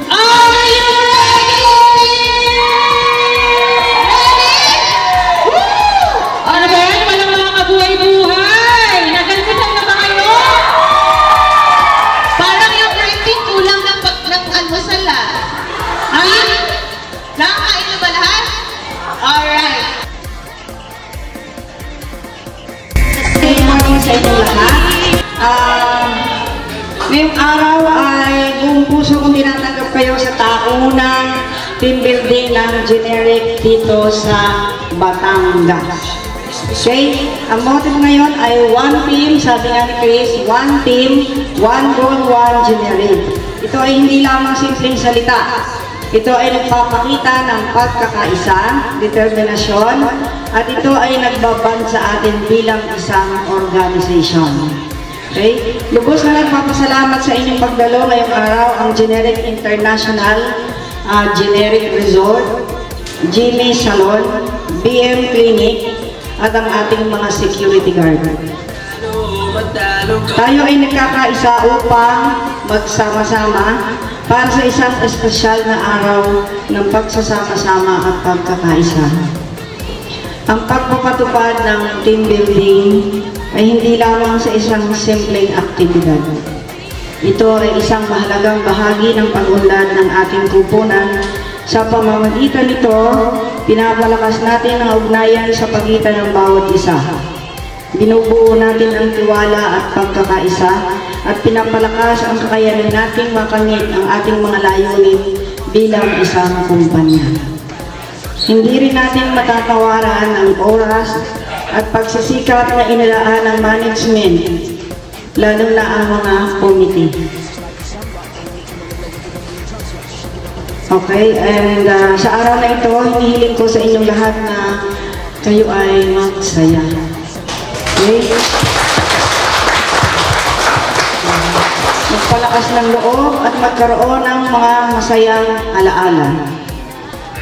Are you ready? Ano ba yan? Walang mga kabuhay-buhay. Nagalpitan na ba kayo? Parang yung 19 kulang ng almusal ah. Ay, nakakain na ba lahat? Alright. Good morning sa inyo lahat. Ngayong araw ay buong puso kong tinatanggap kayo sa taunang team building ng Generic dito sa Batangas. Okay? Ang motive ngayon ay one team, sabi nga ni Chris, one team, one goal, one Generic. Ito ay hindi lamang simpleng salita. Ito ay nagpapakita ng pagkakaisa, determinasyon, at ito ay nagbaband sa atin bilang isang organization. Okay? Lubos na nagpapasalamat sa inyong pagdalo ngayong araw ang Generic International, Generic Resort, Jimmy Salon, BM Clinic, at ang ating mga security guard. Tayo ay nagkakaisa upang magsama-sama para sa isang espesyal na araw ng pagsasama-sama at pagkakaisa. Ang pagpapatupad ng team building ay hindi lamang sa isang simpleng aktibidad. Ito ay isang mahalagang bahagi ng pag-unlad ng ating kupunan. Sa pamamagitan nito, pinapalakas natin ang ugnayan sa pagitan ng bawat isa. Binubuo natin ang tiwala at pagkakaisa at pinapalakas ang kakayanan nating makamit ang ating mga layunin bilang isang kumpanya. Hindi rin natin matatawaran ang oras at pagsisikap na inilaan ng management, lalo na ang mga committee. Okay, and sa araw na ito, hinihiling ko sa inyong lahat na kayo ay magsaya. Okay? Magpalakas ng loob at magkaroon ng mga masayang alaala.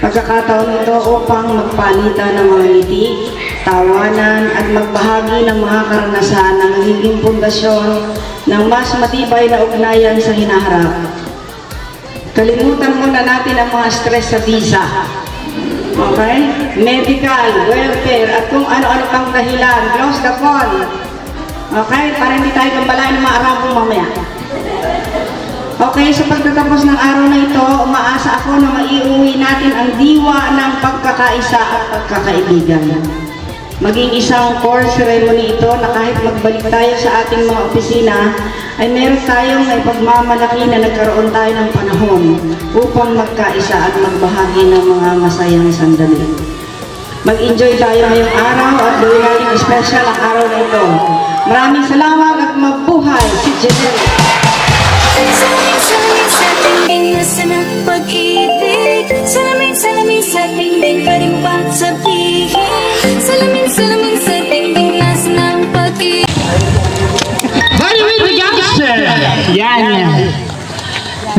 Pagkakataon ito upang magpalitan ng mga ngiti, tawanan at magbahagi ng mga karanasan na magiging pundasyon ng mas matibay na ugnayan sa hinaharap. Kalimutan muna natin ang mga stress sa visa. Okay? Medical, welfare, at kung ano-ano pang dahilan. Close the phone. Okay? Para hindi tayo gambalain ng mga Arabong mamaya. Okay, sa pagtatapos ng araw na ito, umaasa ako na maiuwi natin ang diwa ng pagkakaisa at pagkakaibigan. Maging isang core ceremony ito na kahit magbalik tayo sa ating mga opisina, ay meron tayong may pagmamalaki na nagkaroon tayo ng panahon upang magkaisa at magbahagi ng mga masayang sandali. Mag-enjoy tayo ngayong araw at gawin natin special ang araw na ito. Maraming salamat at mabuhay si Generic! Salamin sa tingin na sana pag-ibig. Salamin sa tingin pa rin bang sabihin. Salamin sa tingin na sana pag-ibig. By the way, the youngster! Yan.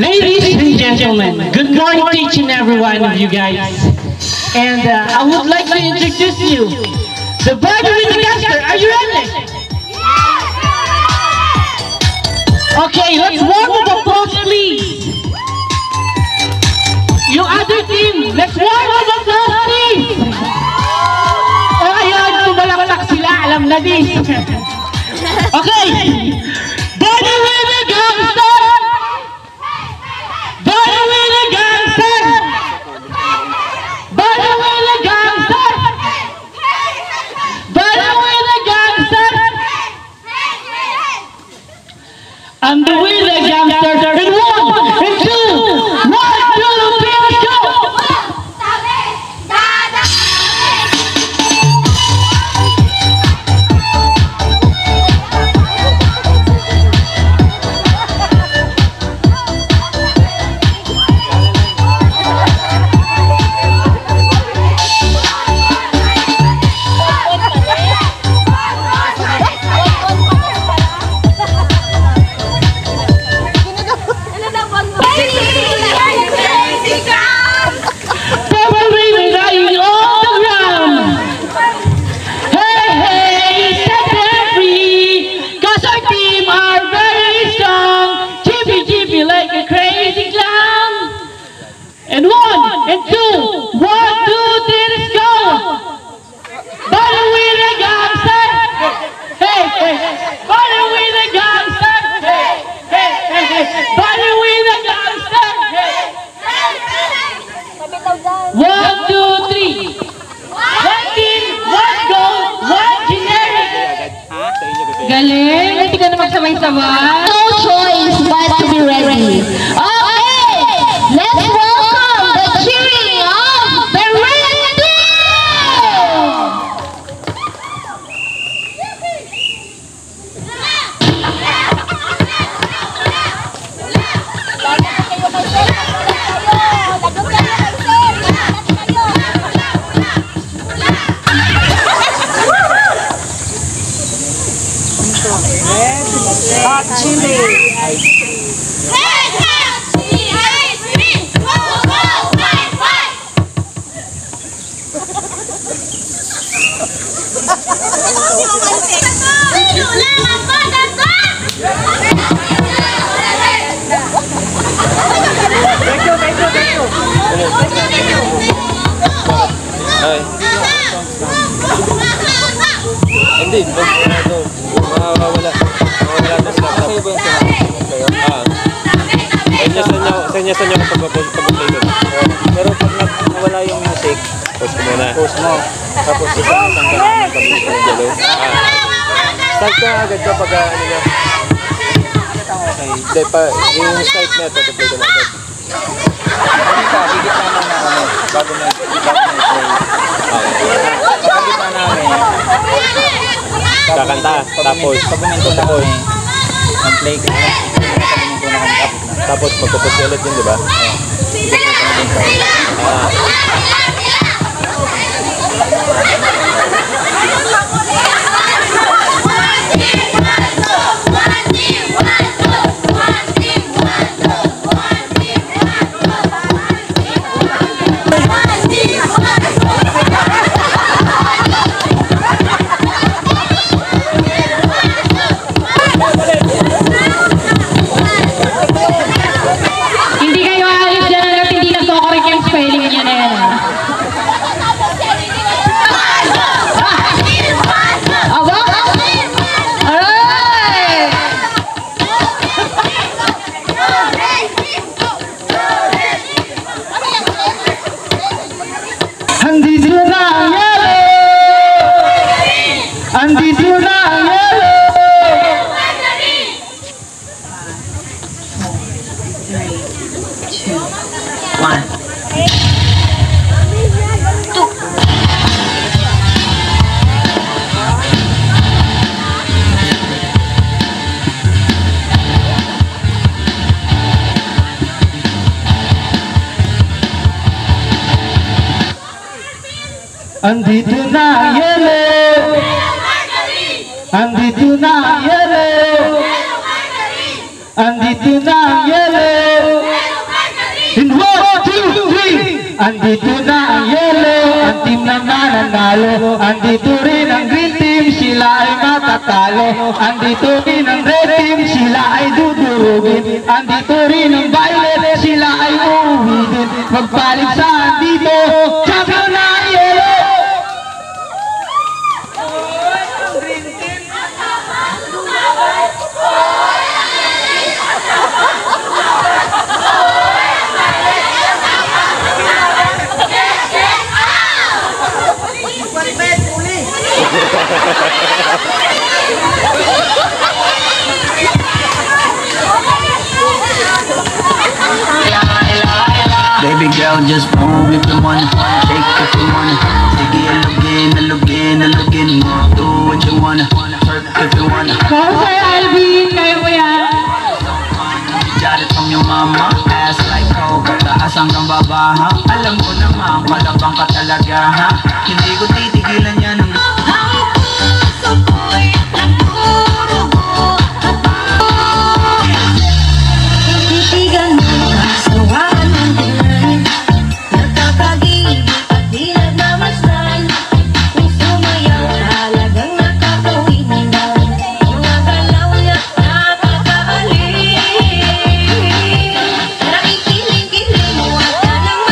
Ladies and gentlemen, good morning to each and every one of you guys. And I would like to introduce you the By the way, the youngster. Are you ready? Okay, let's warm up the applause, please. Yung other team, let's warm up the applause, please. O ayun, tumalaktak sila, alam na din. Okay, by the way, the gangster. By the way, the gangster. By the way, the gangster. By the way, the gangster. And the way the gangster in 1 and 2, 1, 2, 3, go! And 1 and 2. 1, 2, 3, let's go. Body with the gangster. Hey, hey. Body with the gangster. Hey, hey, hey, hey. Body with the gangster. Hey. 1, 2, 3. 1 team, 1 goal, 1 generic. Galing, hindi ka na magsabay-sabay. No choice but to be ready. Okay, let's welcome the cheering of the Red Team! Hot chili. Hindi, mawawala na sila. Senyasan niyo kapag pag-play doon. Pero pag nawala yung music, post mo muna. Post mo. Tapos isang ka ng yellow. Start ka agad kapag ano na. Hindi pa, yung start na ito, play ko na agad. Gigit naman na kami, bago na i-play. Kapagit na namin. Kakanta, tapos pag-minto na kami, mag-play ka na. Tapos pagkapos ulit yun, di ba? Andito na ang yellow. Andito na ang yellow. Andito na ang yellow. In 1, 2, 3. Andito na ang yellow. Ang team na mananalo. Andito rin ang green team, sila ay matatalo. Andito rin ang red team, sila ay dudurugin. Andito rin ang violet, sila ay uuwi din. Magpalit sa andito, champion na ang yellow. Baby girl, just move if you wanna, shake if you wanna. Sige, alugin, do what you wanna, hurt if you wanna. Sir Alvin, kaya mo yan. Got it from your mama, ass like coke, taas hanggang baba, ha? Alam ko naman, palabang ka talaga, ha? Hindi ko titigilan yan ng Titigan mo, sawaan ng tingnan. Nakakagigil at di nagmamasdan. Kung sumayaw, talagang nakakawinan. Mga galaw niya nakakaalin. Tara ikiling-kiling mo at ka nang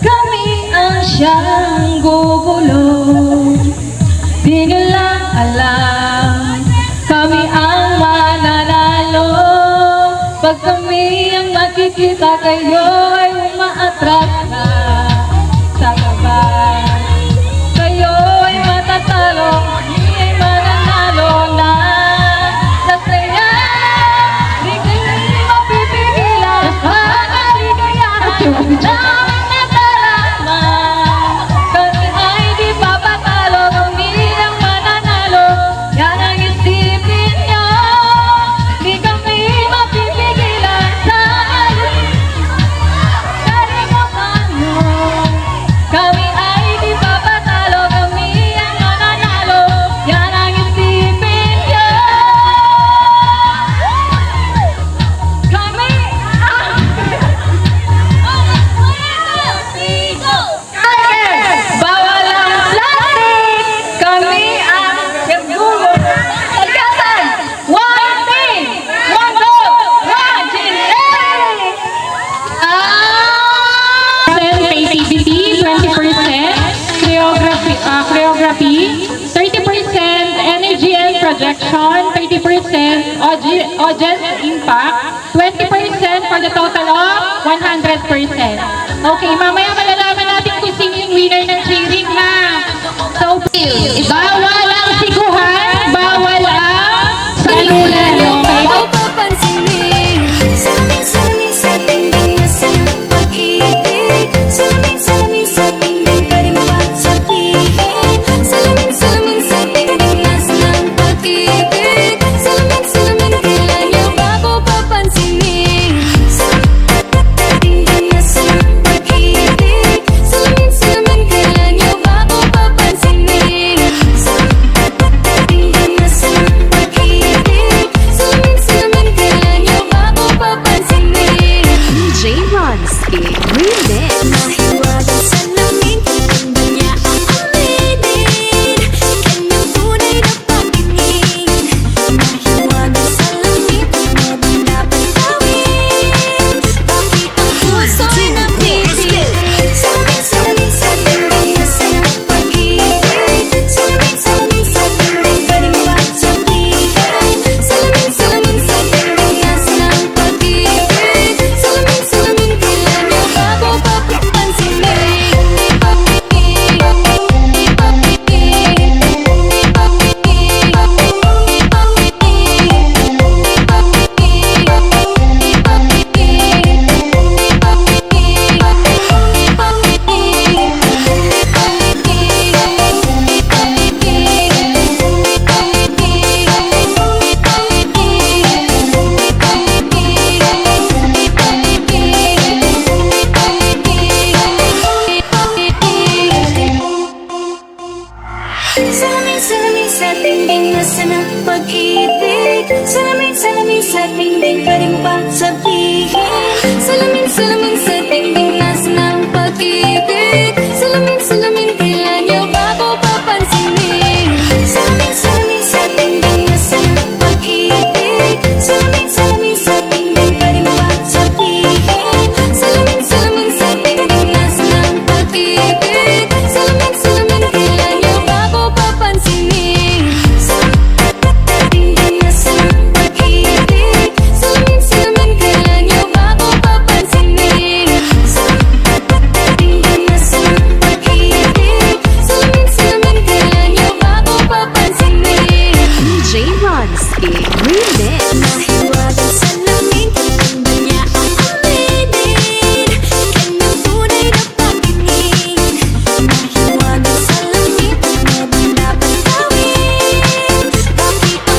Kami ang siyang gugulo, di nyo lang alam, kami ang mananalo. Pag kami ang makikita, kayo ay uma-attract na sa gabay. Kayo ay matatalo, kami ay mananalo na sa saya. Di kayo mapipigilan sa kaligayahan namin nadarama. Kami ay di papatalo, kami ang mananalo. Yan ang isipin nyo. Di kami mapipigilan sa kaligayahan nyo. Kami ay di papatalo, kami ang mananalo. Yan ang isipin nyo. Kami bawal ang plastic. Kami ang gulo. Pagkasan, one team, one goal, one generic. Creativity, 20%, choreography, 30%, energy and projection, 30%, audience impact, 20% for the total of 100%. Okay, mamaya malalaman natin kung sino yung winner ng cheering na. So, bawal ang siguhan, bawal ang salunan, okay? Papansinin, salamin sa tingin na sa pag-ibig. Salamin sa tingin pa rin magsabihin. Salamin sa tingin na sa pag-ibig. Salamin kailan niyo bago papansinin. Tingin na sa pag-ibig. Salamin kailan niyo bago papansinin. Tingin na sa pag-ibig. Salamin kailan niyo bago papansinin. DJ Ronski, remix. Mahiwagang salamin, hindi niya aaminin. Kanyang tunay na pagtingin. Mahiwagang salamin, ano bang dapat gawin? Bakit ang puso'y napitin? Salamin sa tingin na sa pag-ibig. Salamin sa tingin pa rin magsabihin. Salamin sa tingin na sa pag-ibig. Salamin kailan niyo bago papansinin. Salamin sa tingin na sa pag-ibig. Salamin sa tingin pa rin pagsabihin. Salamin sa tingin na sa pag-ibig. Salamin kailan niyo bago papansinin. Salamin sa tingin na sa pag-ibig. Salamin sa tingin pa rin pagsabihin. Salamin sa tingin na sa pag-ibig. Salamin kailan niyo bago papansinin. Tingin na sa pag-ibig. Salamin kailan niyo bago papansinin. Tingin na sa pag-ibig. Salamin kailan niyo bago papansinin. DJ Ronski, remix. Mahiwagang salamin, hindi niya aaminin. Kanyang tunay na pagtingin. Mahiwagang salamin, ano bang dapat gawin? Bakit ang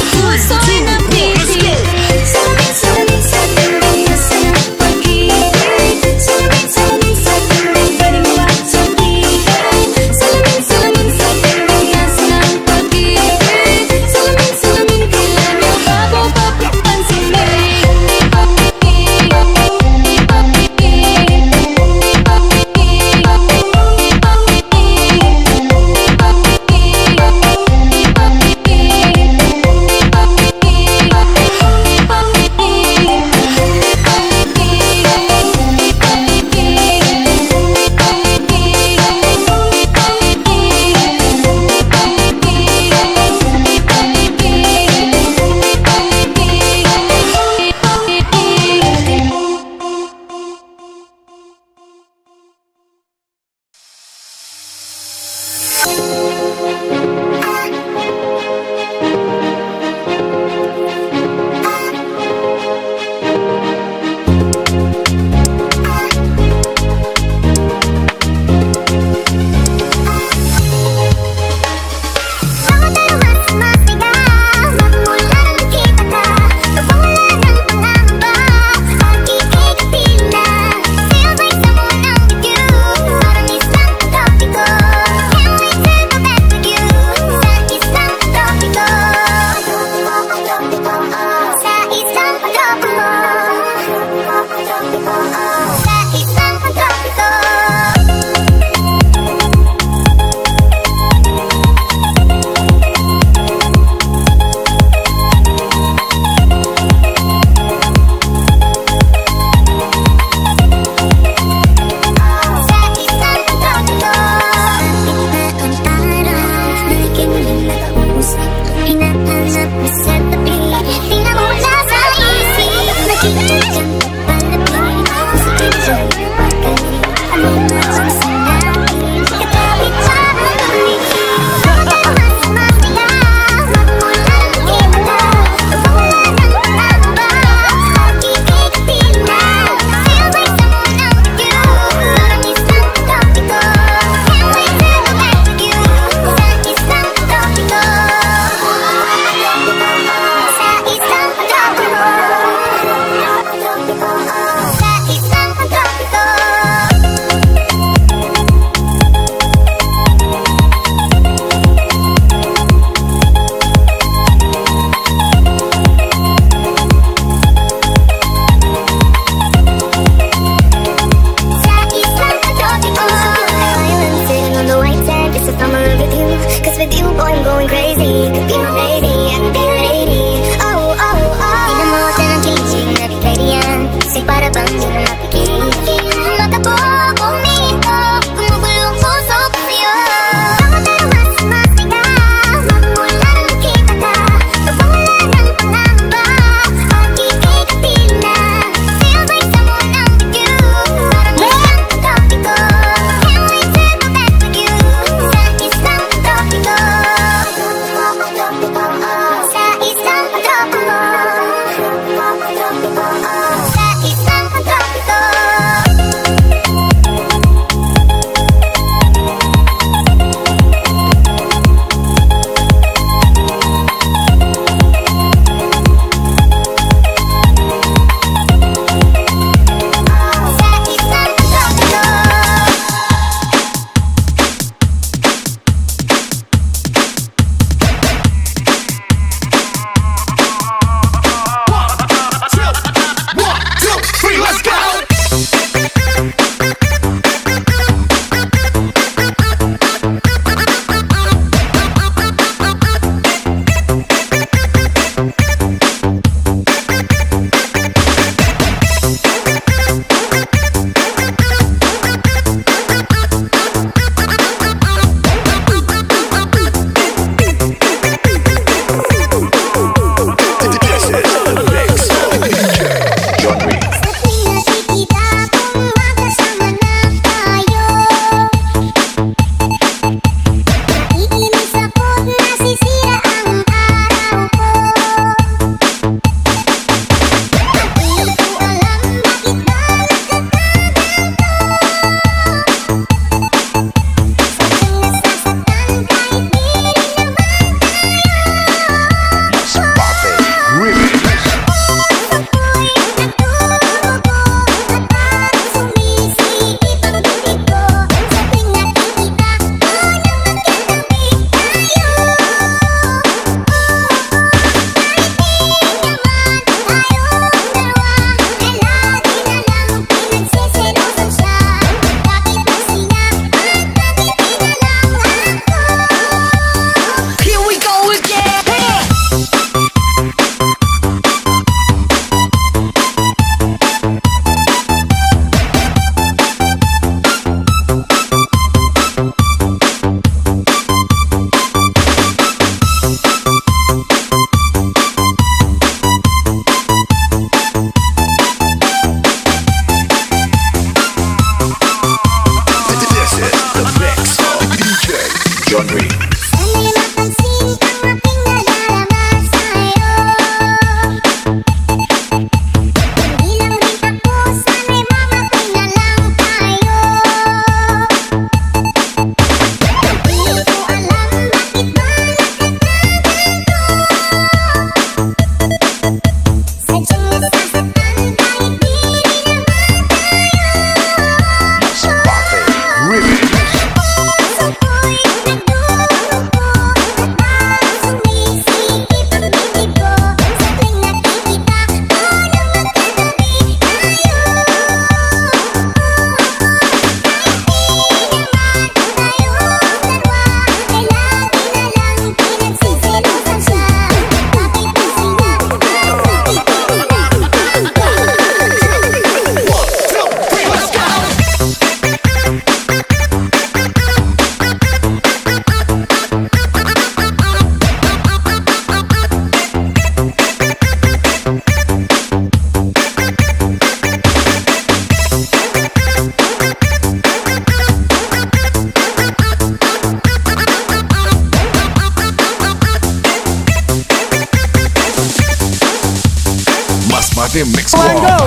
ating mix ball. Go!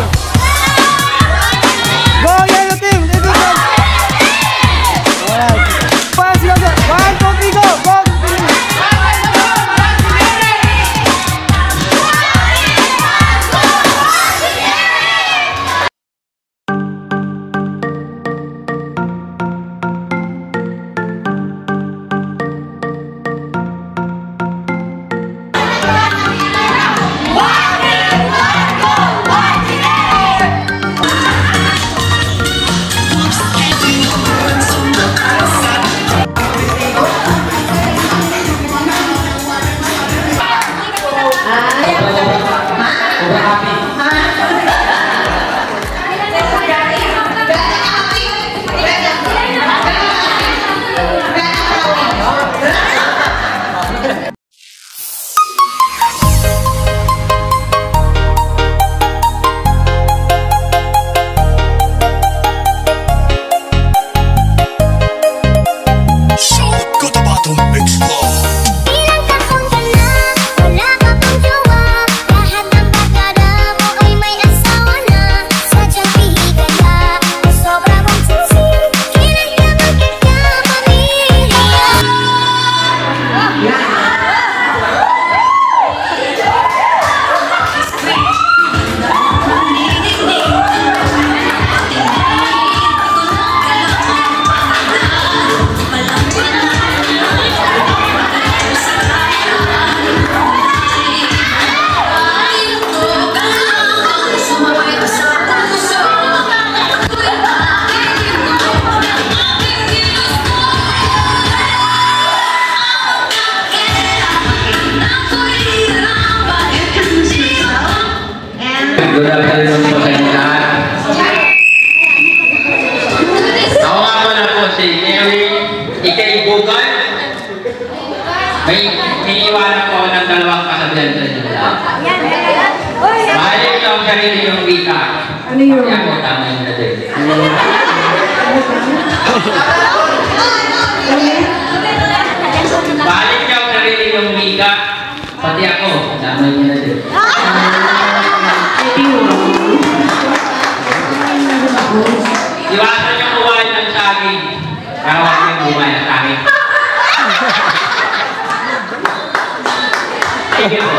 Go, yellow team! Let's go! Alright. Pass, go, go! 1, 2, 3, go! Go! Good afternoon po sa inyo lahat. Ako nga pala po si Erwin Ikay Bugal. May iniiwanan po ng dalawang kasabihan sa inyo lahat. Mahalin niyo ang sarili yung wika. Kaya po tama yung natin. Mahalin niyo ang sarili yung wika. Pati ako, tama yung natin. Iwasan yung buhay ng saging. Pero huwag yung buhay ng saging. Thank you po.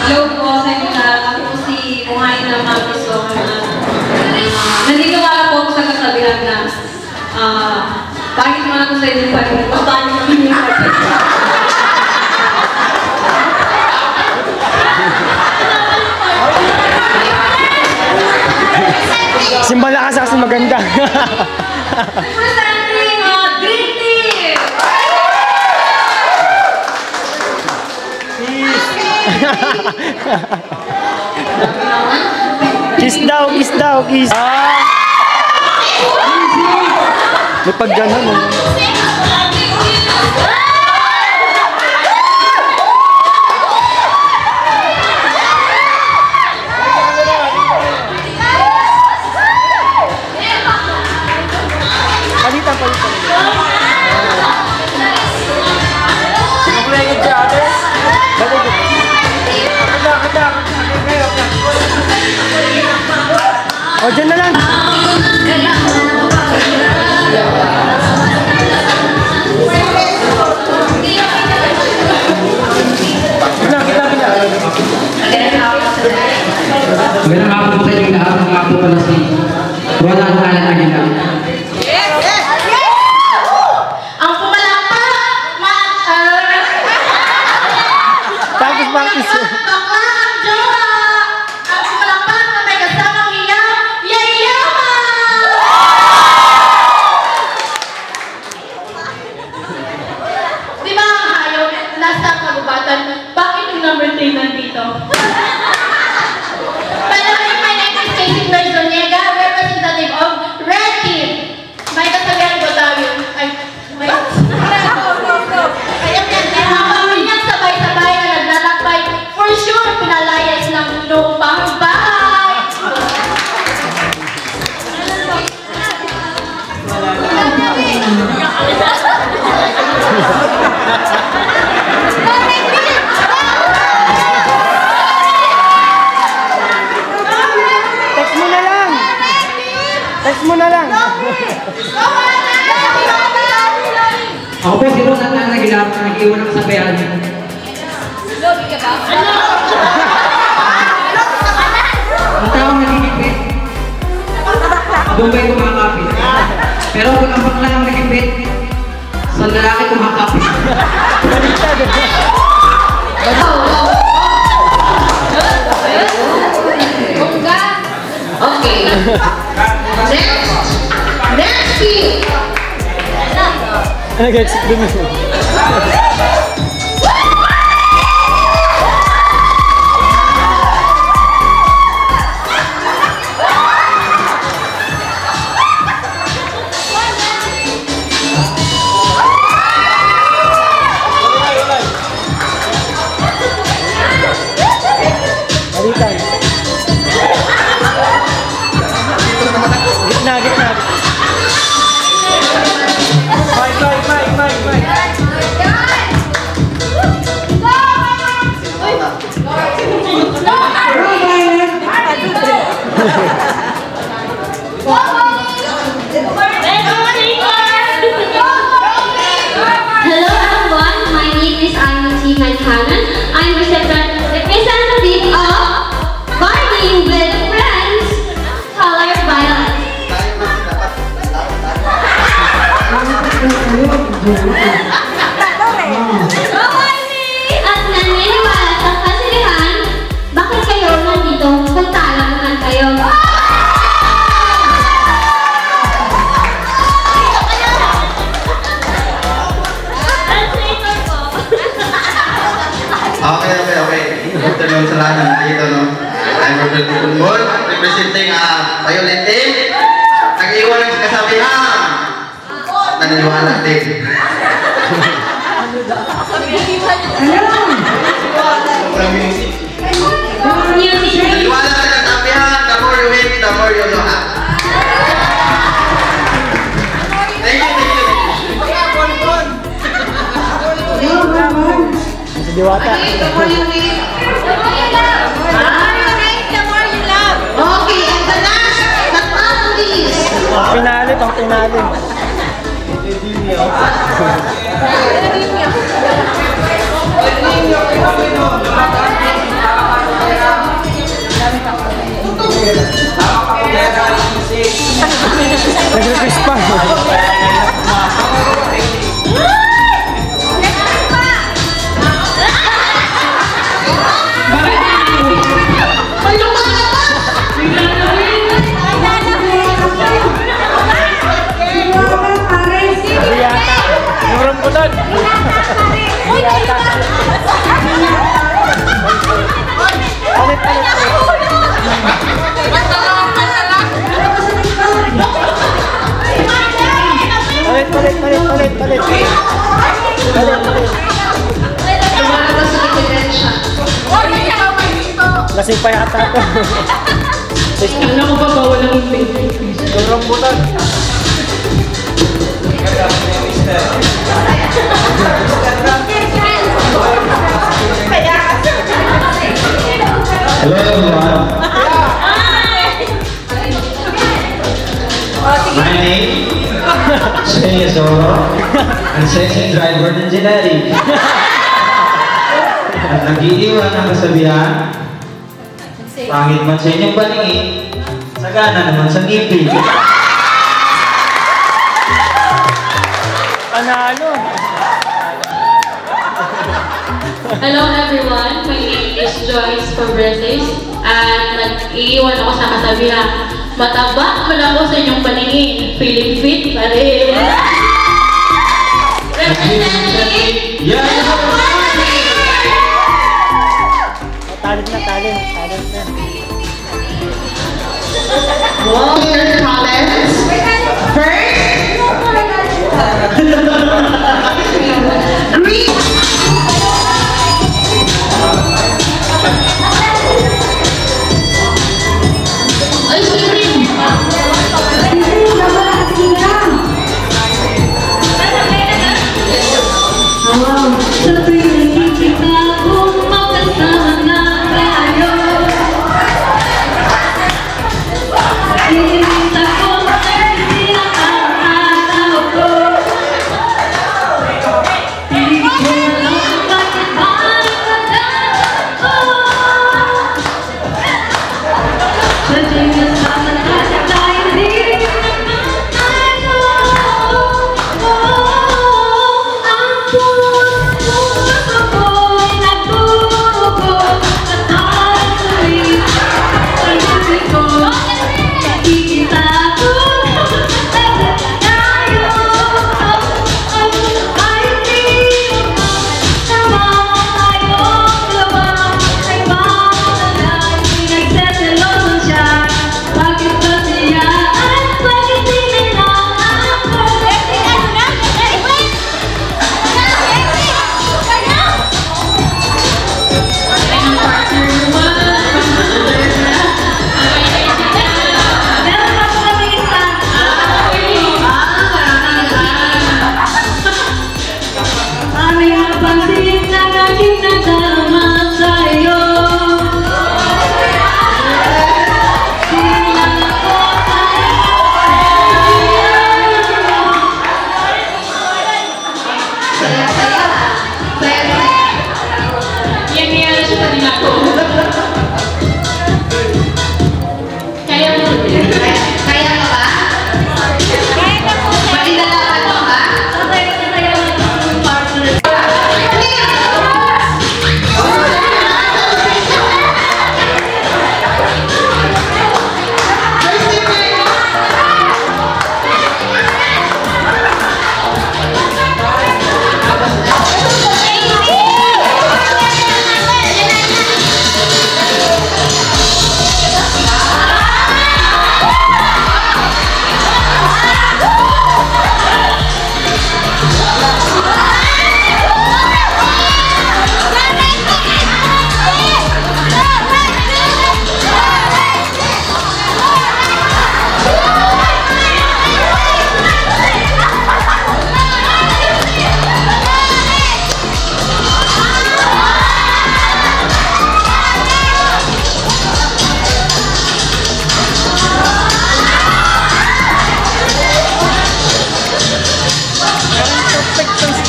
Hello po sa inyo lahat. Ako po si Buhay ng Mabisong. Naniniwala po ako sa kasabihan na bakit naman ako sa inyo pa rin? Paano naman yung Simbala ka kasi maganda. Representing Dream Team! Kiss daw, kiss daw, kiss. May pag-ganon mo. Palitan. Sinuglegid siya ate. Baligid. Kata. O, dyan na lang. Magandang hapon po sa inyo lahat. Ang hapon pala si Roland Alan Aguilar. Ang pumalakpak, Practice. bakla ang jowa. Ang pumalakpak na may kasamang hiyaw, yayaman! Di ba ang hayop, nasa kagubatan, bakit yung number 3 nandito? By the way, my name is Casey Berzoniega, representative of Red Team. May kasabihan ko tayo. Kaya habang ninyang sabay-sabay na naglalakbay, for sure, pinalayas ng lupang bahay. Kiss mo na lang. Ako po si Rose at nag-iwan ng kasabayan. Ang taong nagigipit. Abong kumakapit. Pero kung ang bakla ang nagigipit, sa lalaki kumakapit. Okay. Next team. Nag-exit din mo. Gitna. Bye. Hello everyone, my name is Anuti Manhanan. I'm representative of Barbie with Friends Color Violet. At naniniwala sa kasiyahan, bakit kayo nandito kung talagang kayo? Okay. Good afternoon sa lahat ng dito, no? I'm Robert Kukunbol, representing Violet Team. Nag-iwan ng kasabihan. Naniniwala din. Naniniwala sa kasabihan, the more you wait, the more you know. Thank you. Si Diwata. The more you wait, the more you love. Okay, and the last, the top is. Pang pinali. Nag-request pa. Palit. Lasing pa yata ito. Alam ko ba bawal ang pink? Yung rambutan. Hello everyone. My name is Yesoro. I'm sensing driver ng Generic. At nag-iiwan ang kasabihan, pangit man sa inyong paningin, sagana naman sa ngipin. Panalo! Hello everyone, my name is Joyce Pobretes at nag-iiwan ako sa kasabihan, mataba mo lang ako sa inyong paningin, feeling fit pa rin. Talent na. Wow, your comments. First, green. Ay, green. Sa tuwing nakikita kong magkasama na tayo.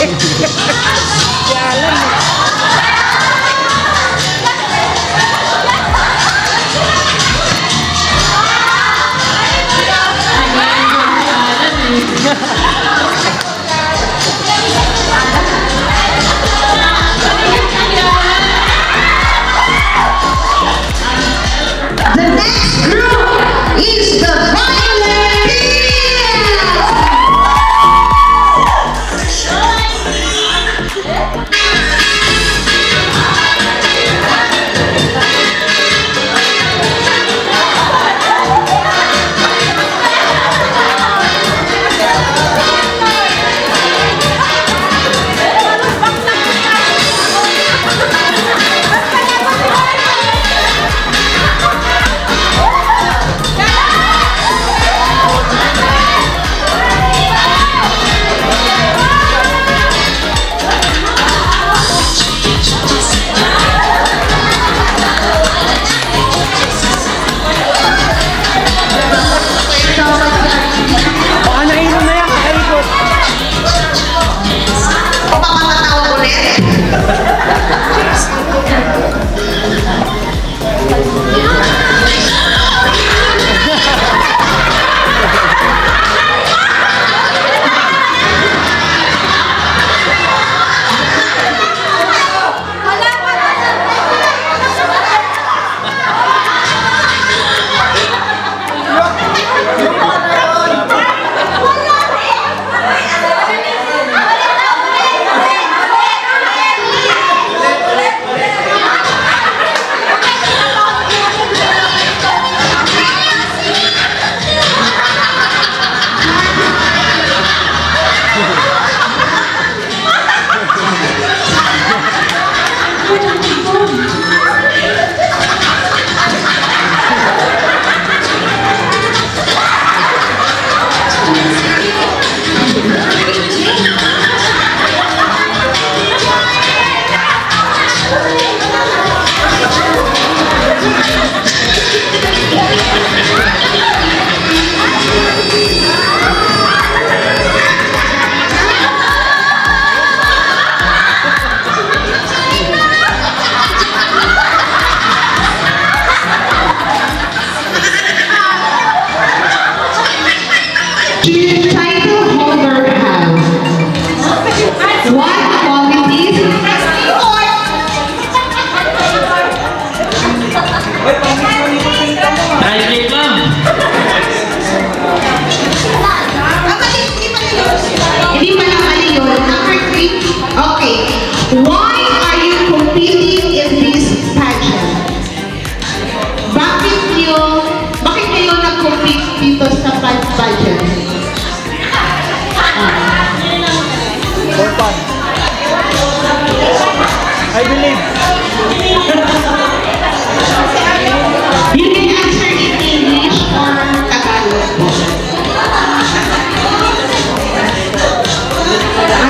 The next group is the Violet Baka nainom na yan, kakaikot. O baka matawag ulit. Title holder has what qualities? Translate lang. Hindi pa naman yun. Number 3. Okay. Why are you competing in this pageant? Bakit kayo nag-compete dito sa pageant? For fun. I believe. You can answer in English or Tagalog po.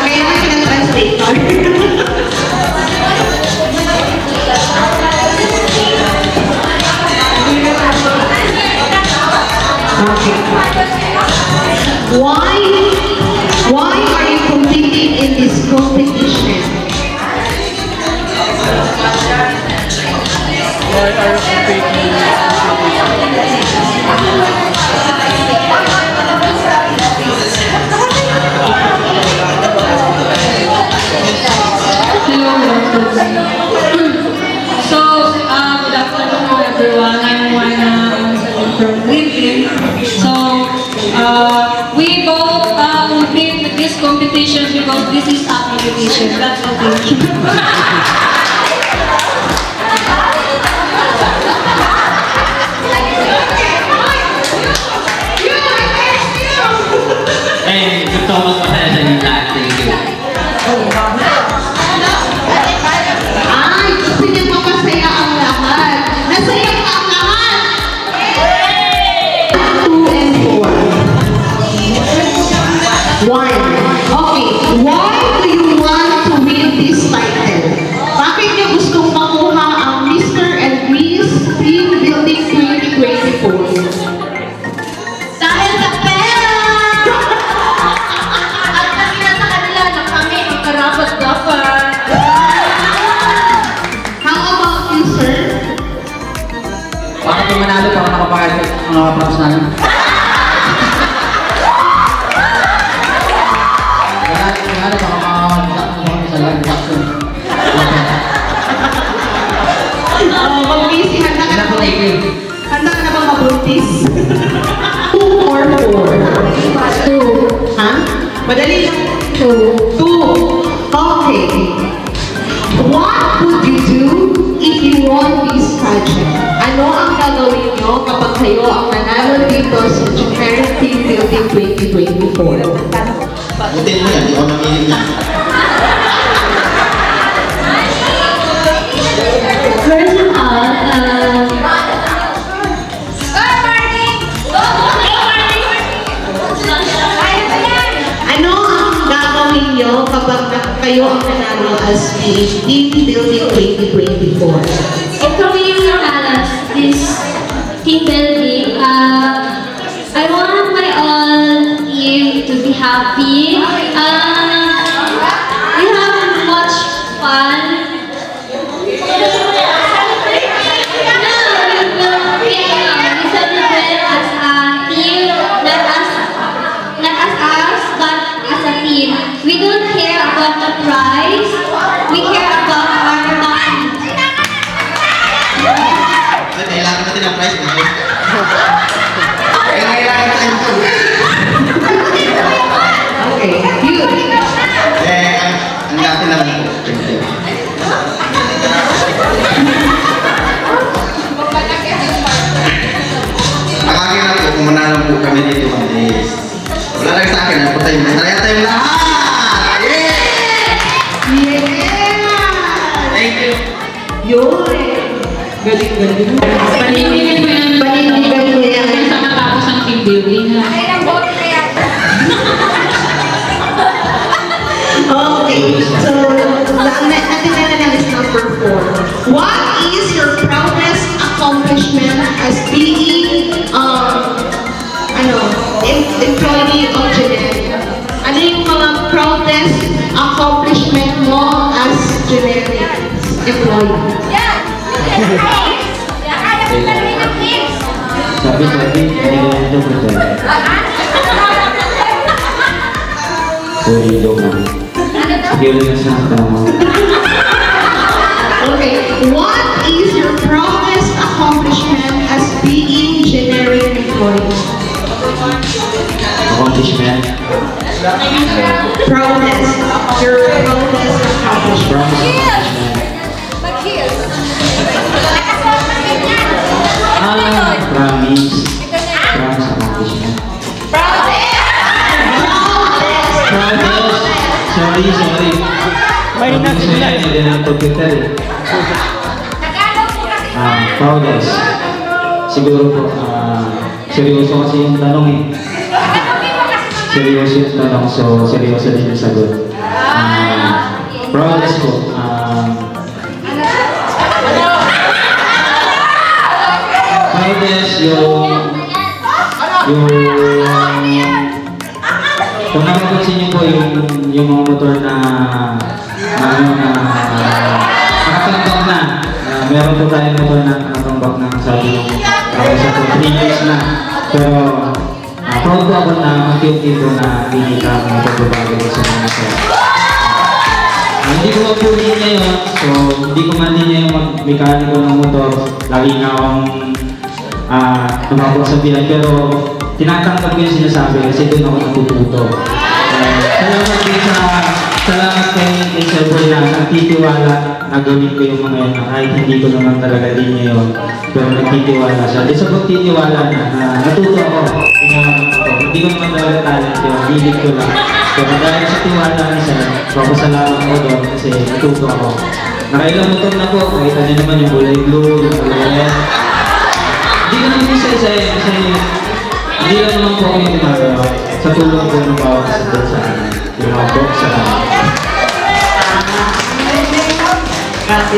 Kaya ka ng translator. Okay. Why are you competing in this competition? Why are you competing in this So, good afternoon everyone. I'm Juana from LinkedIn. So, we both compete with this competition because this is a competition. That's okay. Eh, gusto ko mas masaya sa inyo lahat. Thank you. Ay, gusto niya mapasaya ang lahat. Nasaya pa ang lahat. 2 and 4. 1. Okay. Why do you want to win this title? Bakit niyo gustong makuha ang Mr. and Miss Team Building 2024? Dahil sa pera! At kasi sa kanila na kami manalo para makapahal ang mga props namin. Manalo para makapahal sa live reaction. Mag-busy, handa ka na ba? Handa ka na ba mabuntis? 2 or 4? 2. Ha? Madali lang. 2. Okay. What would you do if you won this pageant? Ano ang gagawin nyo kapag kayo ang nanalo dito sa Generic Team Building 2024? Butin mo yan, di ako namili niya. First of all, Ano ang gagawin nyo kapag kayo ang nanalo as Team Building 2024? if kami yung nakalas this team building, I want my all team to be happy. We have much fun. We celebrate as a team, not as us, but as a team. We don't care about the prize. We care about our money. Kailangan natin ang prize mo. Kailangan natin ito. Okay, good. Ang dati naman po. Akagin na po kung manalang po kami dito. Wala lang sa akin. Napunta yung masaya tayong lahat! Yeah! Thank you. Yun! Galing. Panindigan mo yan. Panindigan mo yan. Sa matapos ang team building. Okay, so natin na lang is number 4. What is your proudest accomplishment as being employee of Generic? Ano yung mga proudest accomplishment mo as Generic employee? Sabi, hindi ko ito betul. Sorry, joke lang. Hindi ulit na siya tama. Okay, what is your proudest accomplishment as being Generic employee? Accomplishment. Proudest. Your proudest accomplishment. Promise accomplishment. Sorry. Mahina sila. Hindi na ito kita eh. Proudest. Siguro po, seryoso kasi yung tanong eh. Seryoso yung tanong, so seryoso din yung sagot. Proudest po. Proudest kung napapansin niyo po yung mga motor na nakatambak na, meron po tayong motor na nakatambak na sabi ng sa 3 years na, pero proud po ako na mag-duty ko na hindi kami pagbabago sa mga motor. Hindi ko mag-duty ngayon, so hindi ko man din yung mag-mekaniko ng motor, lagi nga akong tumapos sa biyan, pero tinatanggap ko yung sinasabi kasi doon ako natututo. Salamat kay Sir Boy na nagtitiwala na gawin ko yung mga yun na kahit hindi ko naman talaga din niya yun, pero nagtitiwala siya. Di sa pagtitiwala na natuto ako, hindi ko naman talaga talent yun, hilig ko lang. Pero dahil sa tiwala ni Sir, papasalamat ko doon kasi natuto ako. Nakailang motor na po, nakita niyo naman yung kulay blue, yung kulay red. Hindi ko naman isa-isa eh, kasi hindi lang naman po ako yung ginagawa. Sa tulong po ng bawat isa doon sa yung mga box sa Okay,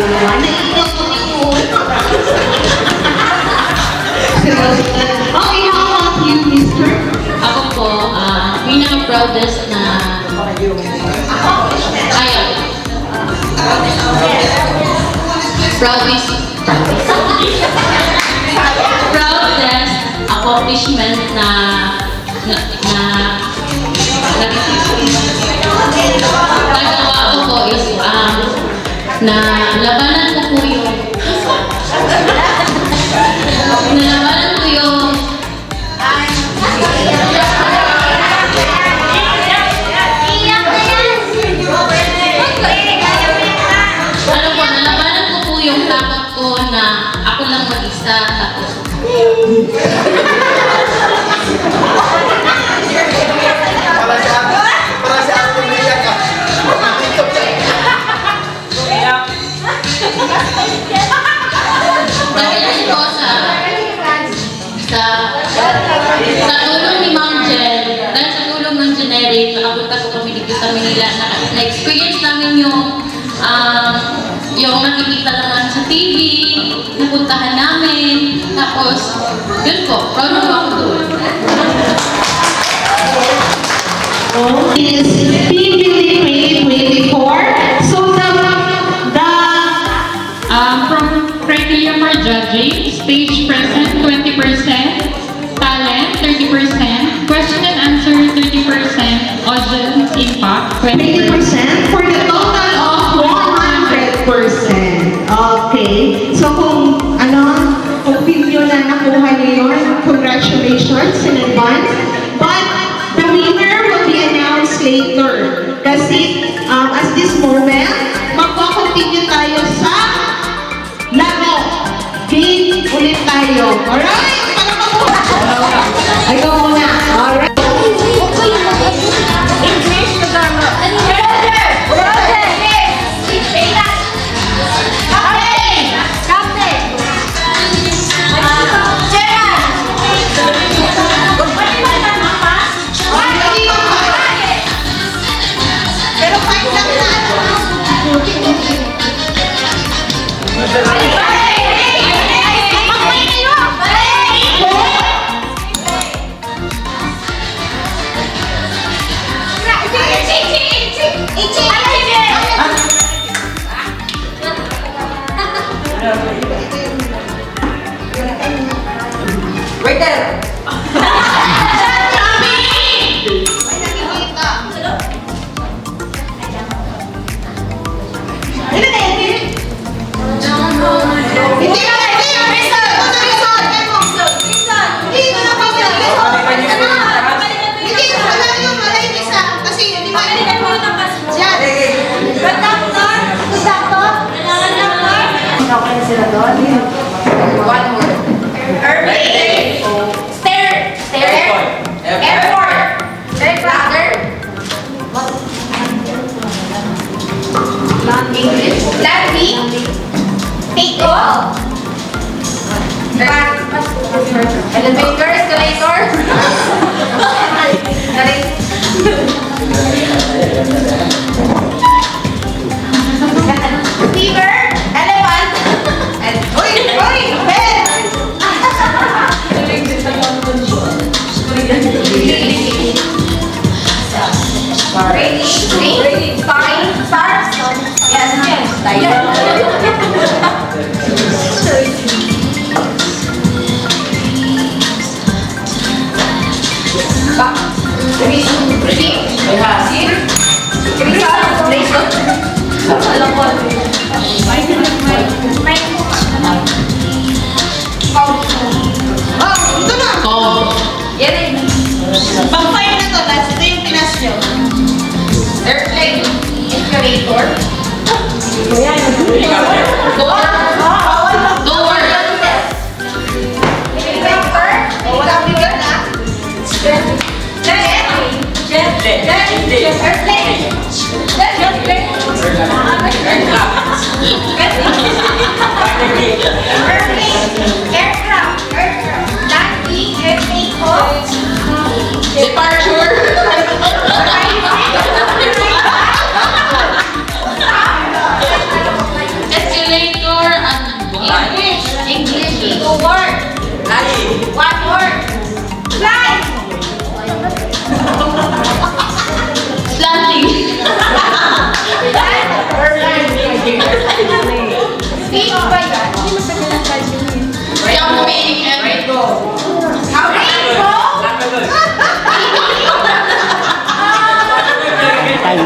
how about you, Mr.? Ako po, pinaka-proudest na proudest proudest accomplishment na nagawa ko po is na labanan ko po yung takot ko na ako lang mag-isa tapos para si ako umiyak ka. dahil ko sa tulong ni Ma'am Jen, dahil sa tulong ng generic, nakapunta ko kami dito sa Manila, na-experience namin yung nakikita naman sa TV, napuntahan namin, tapos, yun po, proud na ako doon. Is Team Building 2024. So from criteria for judging, stage present 20%, talent 30%, question and answer 30%, audience impact 20% for the total of 100%. Okay. So kung opinion na nakuha niyo yun, congratulations in advance. But the winner will be announced later. Kasi at this moment, magpo-continue tayo sa laro. Game ulit tayo. Alright? Ikaw muna. Alright. Right there! Elevator, escalator. Fever, elephant. And Pang-fire na to, that's ito yung pinas nyo. Airplane, escalator. Door. Departure. Escalator and English. 2 words. One word. Fly. Slanting. Speech ba yan?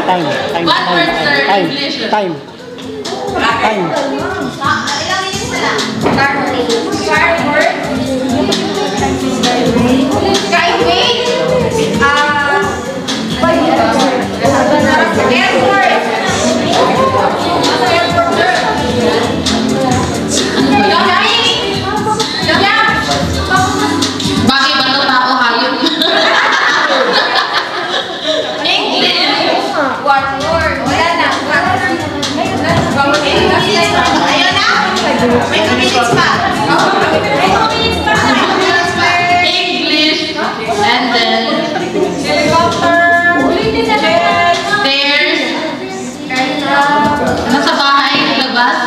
What word, sir? English. Time. Bagay ba ito tao hayop? English. What word? Wala na. Ayun na. May 2 minutes pa. English. And then Helicopter. stairs. Nasa bahay, labas.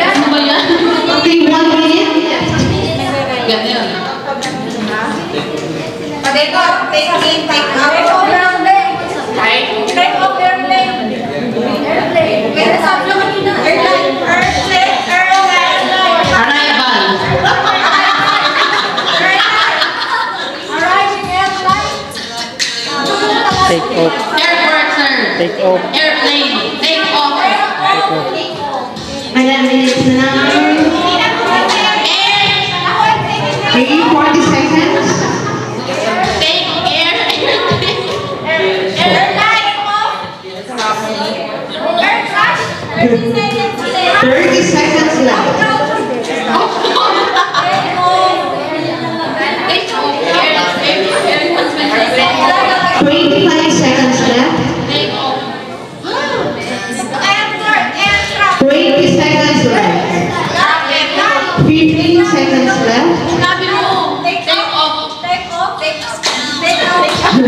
Ano ba yan? Okay, 1 minute. Ganyan. Take off their name. Kaya sabi ko kanina, airline. Arrival. Arriving airline. Take off. Airport, sir. Take off. Airplane. Take off. Ilan minutes na? Okay, 40 seconds. Take air. Airline. 30 seconds left. Take off. Air. 25 seconds left. Take off. 20 seconds left. 15 seconds left. Sabi mo. Take off. 10,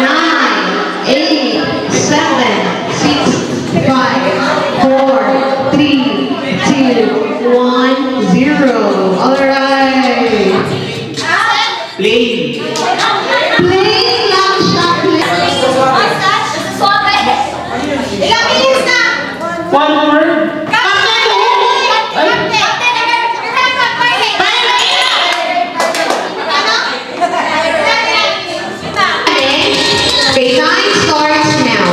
9, 8, 7, 6, 5, 4, 3, 2, 1, 0. Alright. Play. Play lang siya. Ilang minutes na? One word. Okay, time starts now.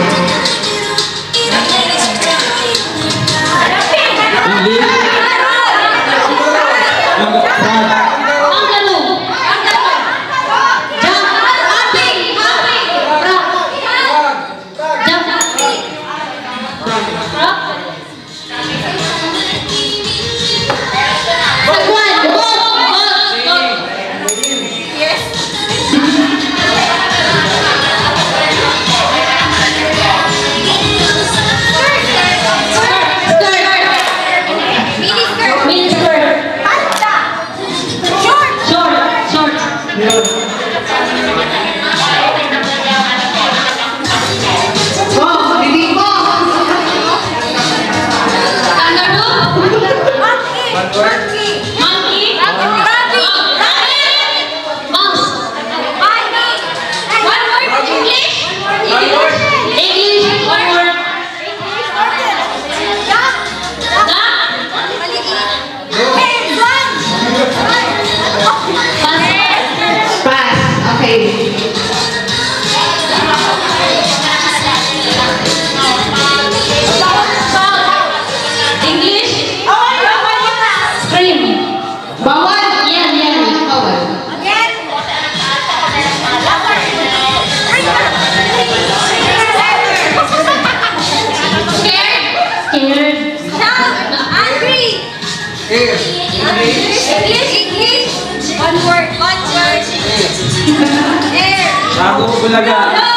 Bago ko bulaga. No!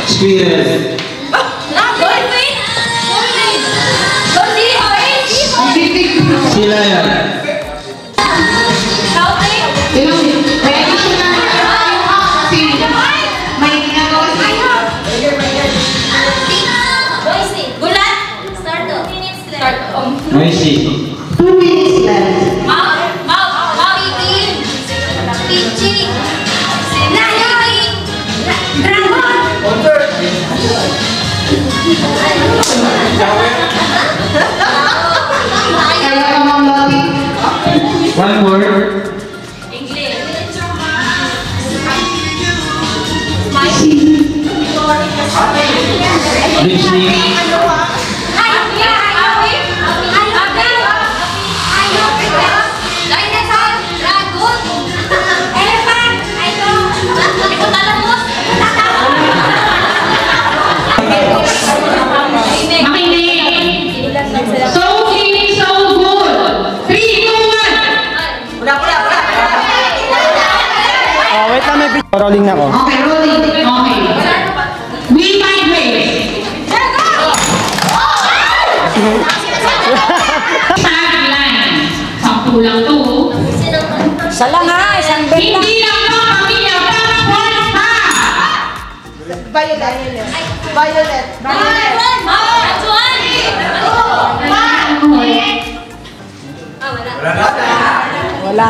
Experience. Sila yan. Ready siya na. Kasi may ginagawa sa'yo. Noisy. 2 minutes left. Kaya ka mga Lottie. One word. Listening. So clean, so good. 3, 2, 1. Oh, wait lang, may picture. Rolling na ako. Okay, rolling. Okay. We find ways. Tagline. 10 lang to. Isa lang ha, isang bet lang. Hindi lang to, pamilya. Points pa. Violet. Wala.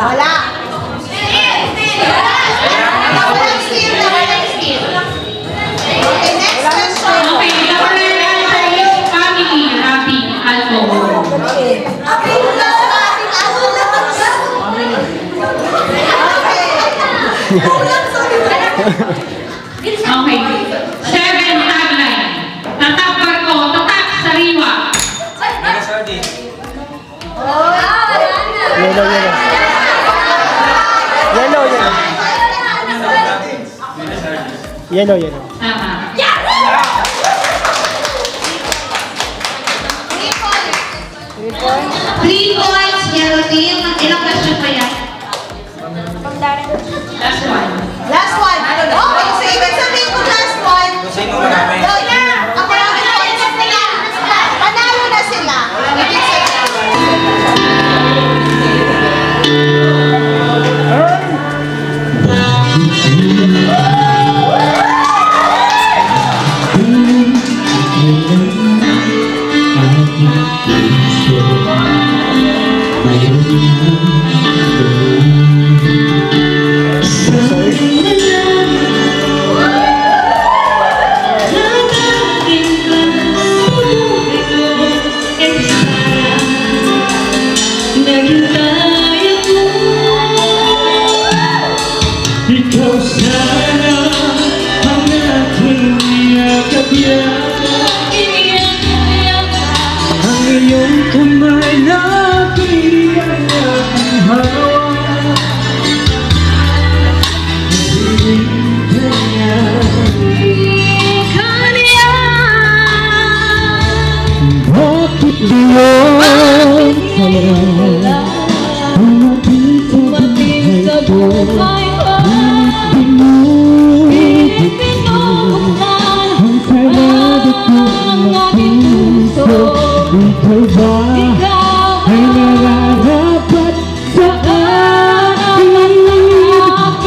Okay, next question. Okay, the correct answer is family, happy, alcohol. Okay. 7 tagline. Tatak barko, tatak sariwa. Yellow, yellow. Yellow, yellow. Yellow, yellow. Tama. 3 points, yellow team. Ilang question pa yan? Last one. Last one. Okay, so ibig sabihin ko last one. Sino marami? Ang marami points na sila. Panalo na sila. Ibig Ikaw sana ang aking niyakapyan. Ang iyong kamay na aking hawak. Bakit diyan wala umating sa buhay ko? Ikaw ba ay nararapat sa akin? At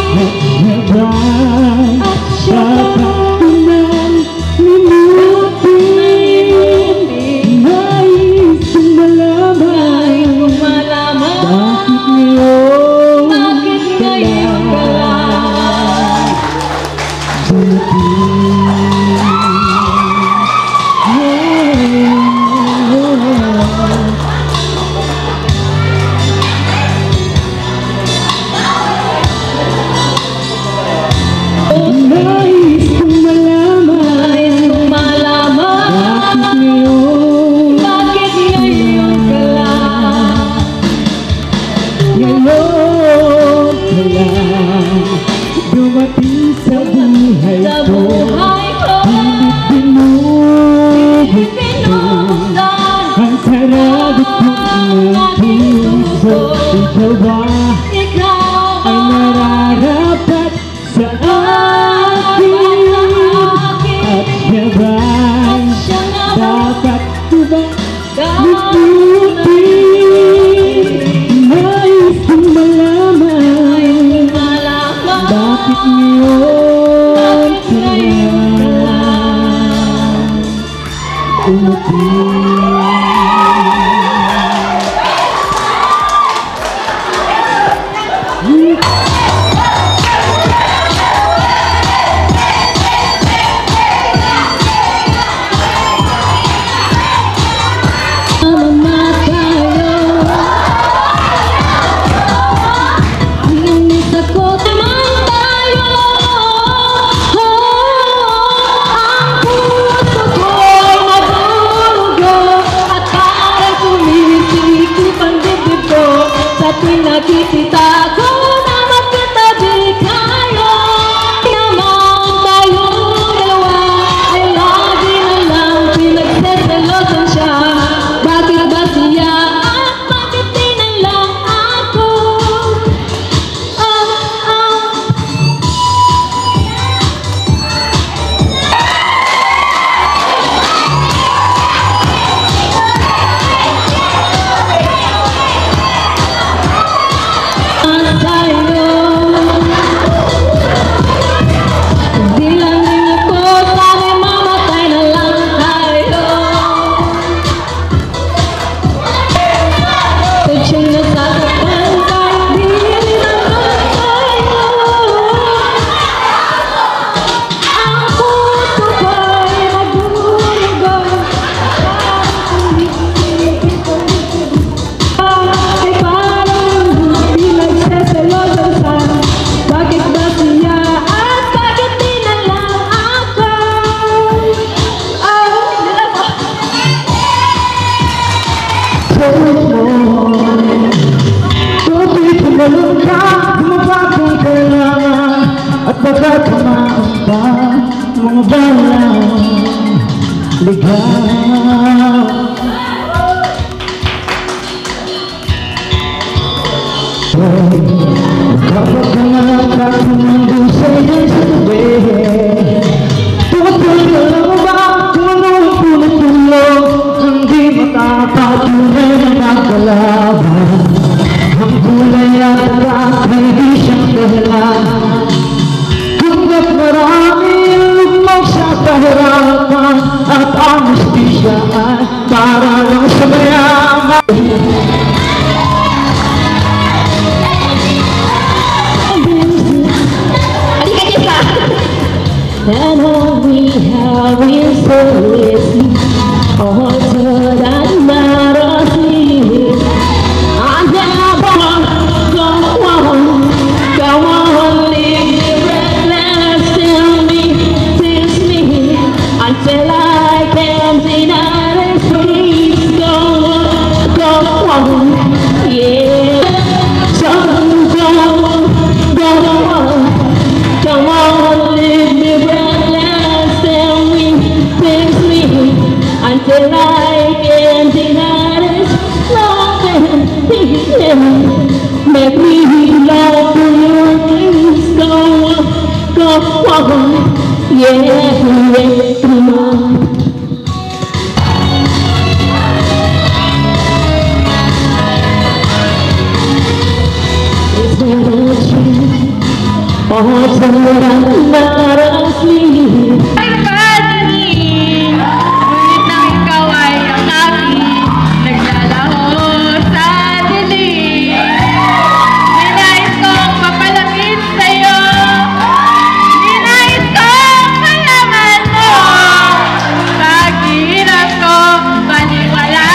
nabay dapat ng minutin? Nais kong malaman bakit ngayon ka lang? Nais kong malaman bakit ngayon ka lang? Ngayon ka lang dumating sa buhay ko. Pilit binubuksan ang sarado ko ng puso. Ikaw ba? Nakikita ko na magkatabi kayo. Naman tayong dalawa ay lagi na lang pinagseselosan siya. Bakit ba siya at bakit di na lang ako? At baka tumaas pa mga balang ligaw. Kapag nangalangkat tumando sa'yo sa tabi, tutuloy ka lang ba kung anong punot-tulog? Hindi matapatunay na nagkalaban. Ang kulay at arak ay di siyang dahilan. Hanggat marami ang lugmok sa kahirapan at ang hustisya ay para lang sa mayaman. And all we have is always all that matters is I never go on, live reckless, tell me, tease me until I can deny it. Please go on, yeah. So come on, leave me breathless, tell me, tease me until I can deny this loving. Make me love you, please go on, yeah, come on. It's not a dream. Oh, someone not asleep. Ay, pananim, ngunit nang ikaw ay ang aking naglalaho sa dilim. Ninais kong mapalapit sa'yo, ninais kong malaman mo. Paghihirap ko, paniwala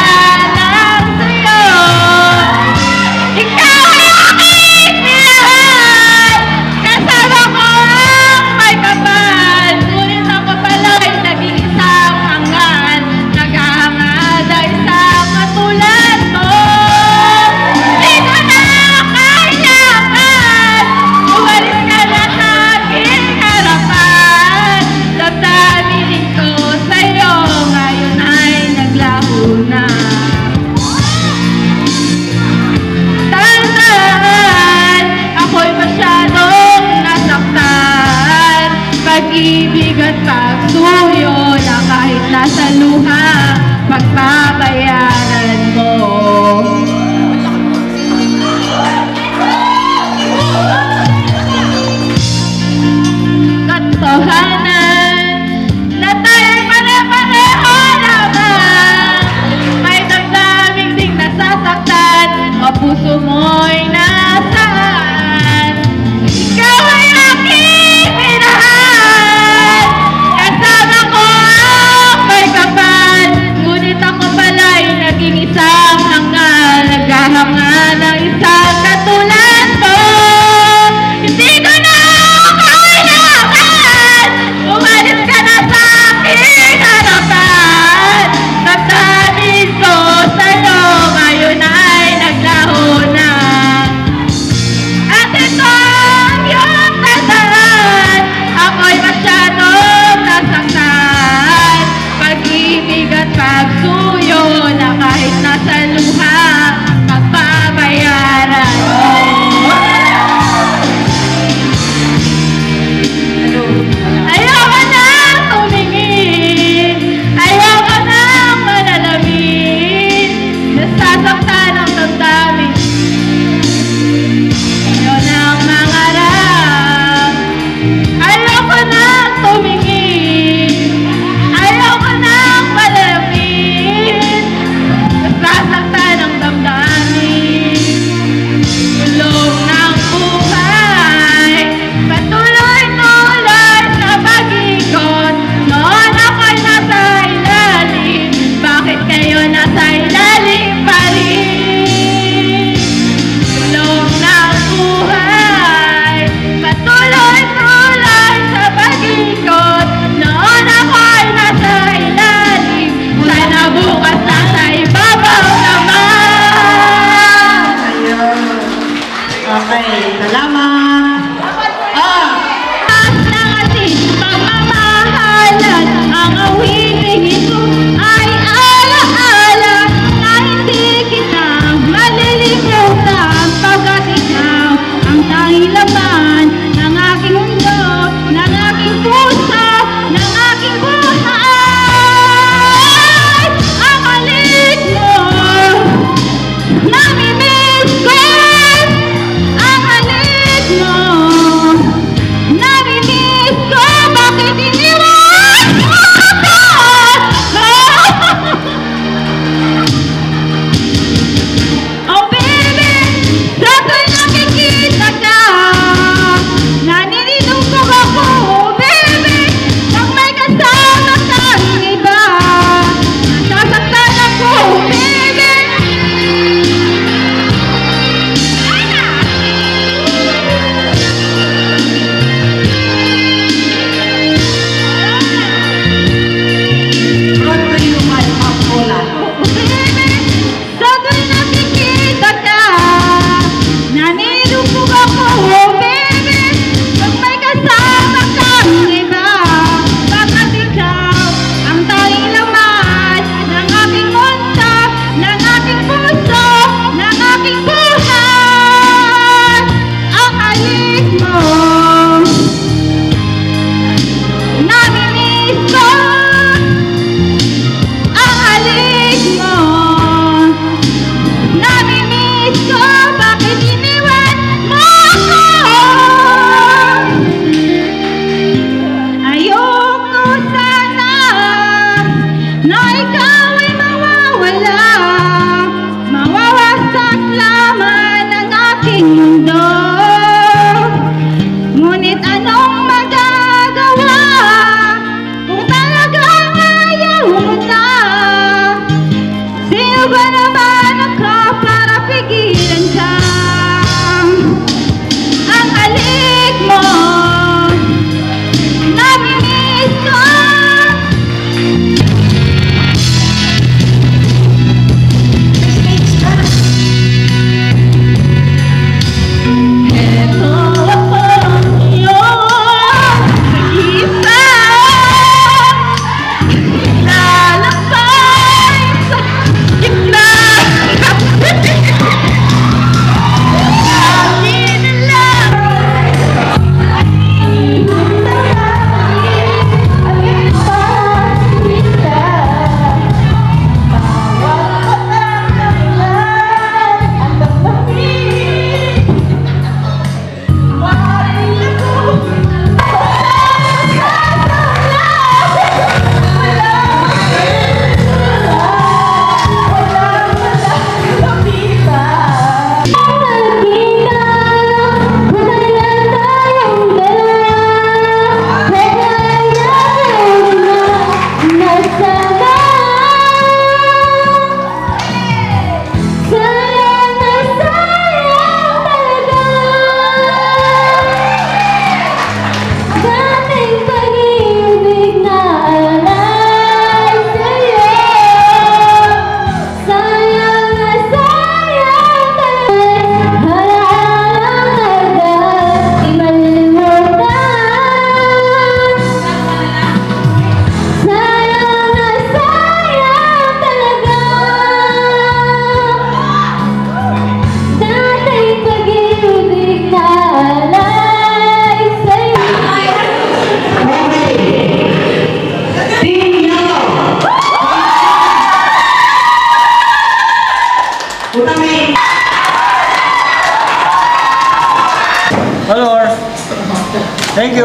lang sa'yo. Ikaw ay aking minahal. Kasama ko ang may kapal, ngunit ako pala'y naging isang hangan. Naghahangad ay isang katulad mo. Di ko na kailangan, umalis ka na sa aking harapan. Damdamin ko sa'yo, ngayon ay naglaho na. Tandaan, ako'y masyadong nasaktan. Pag-ibig at pagsuyo na kahit nasa luha, pagbabayaran mo. Katotohanan na tayo'y pare-pareho naman.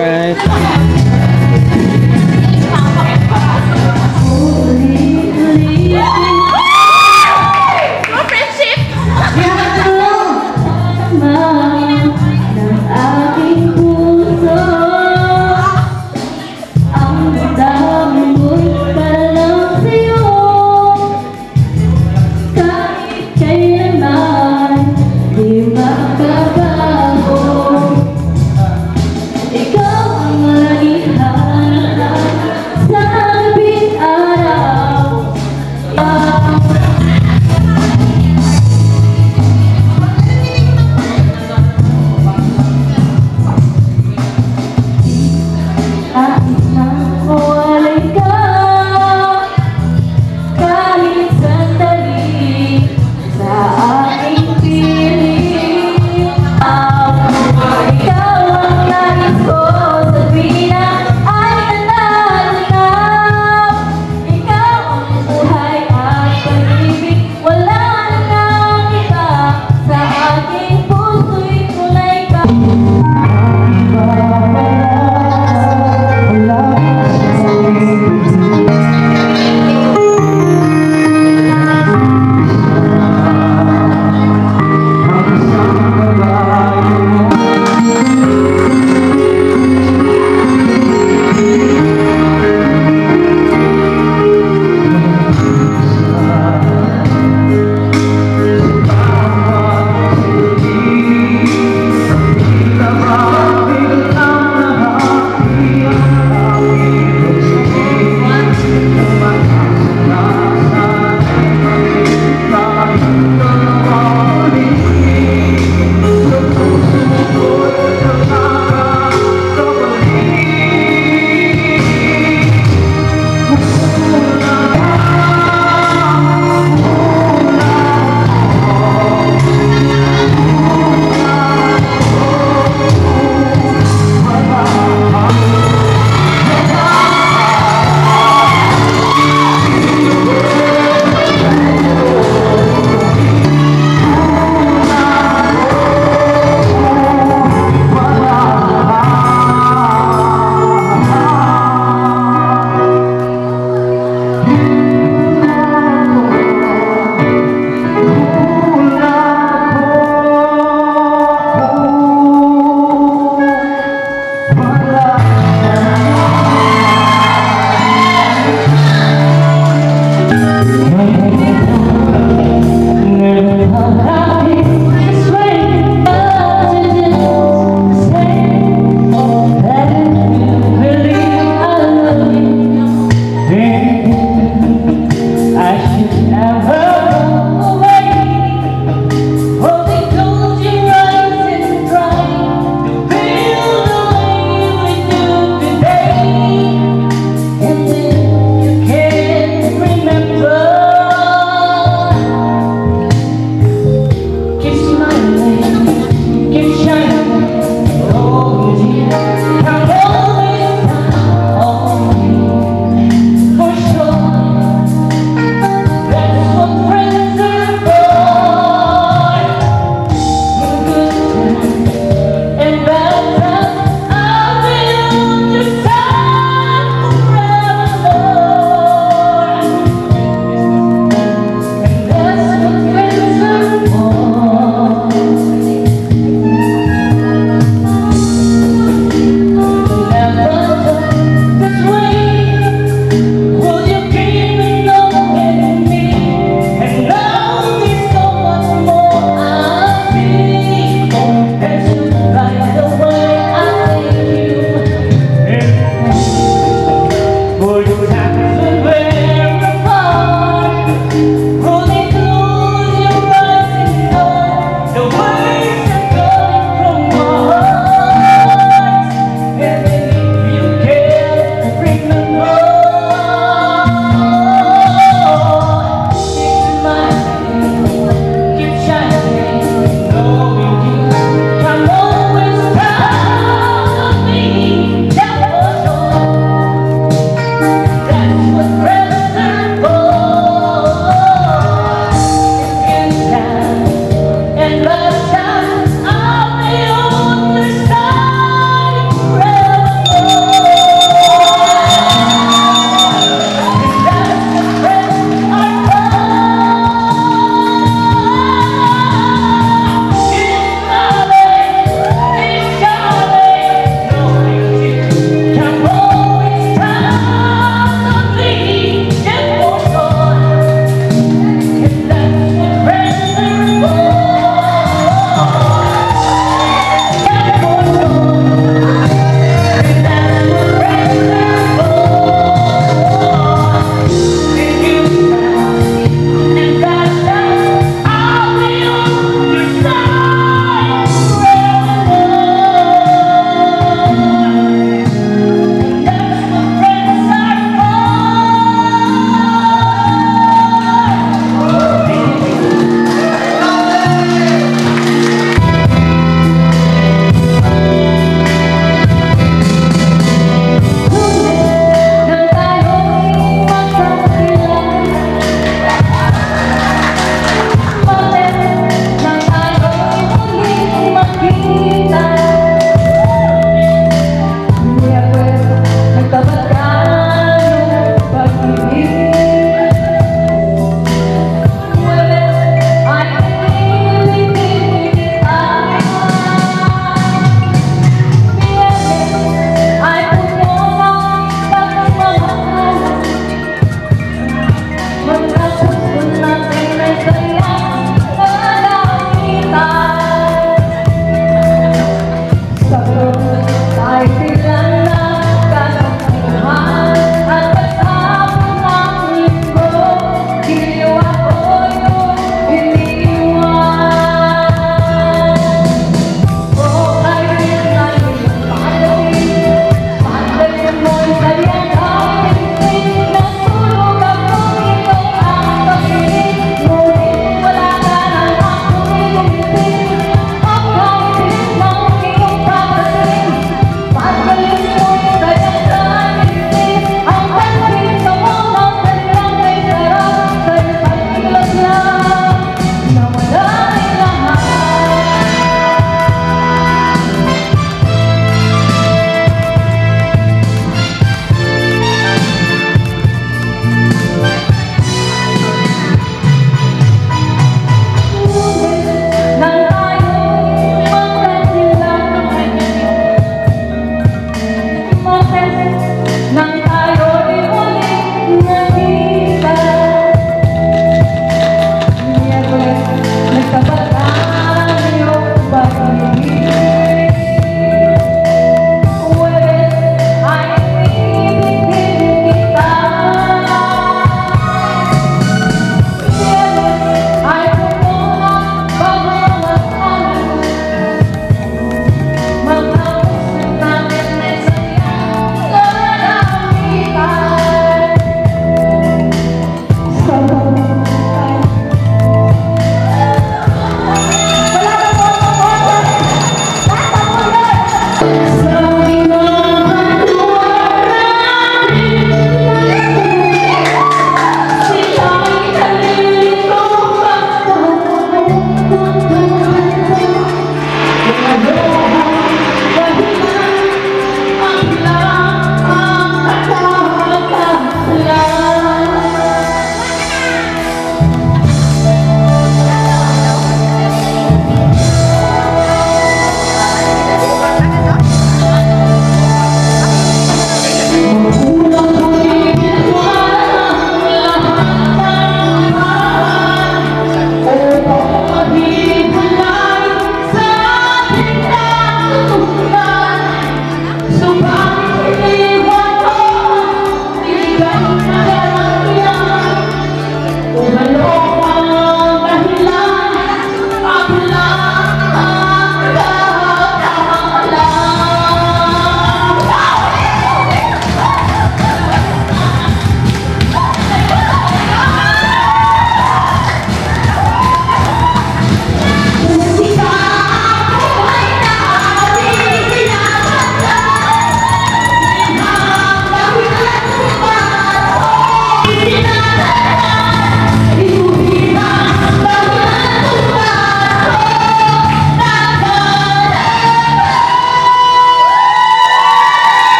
Alright. Ikaw ang lagi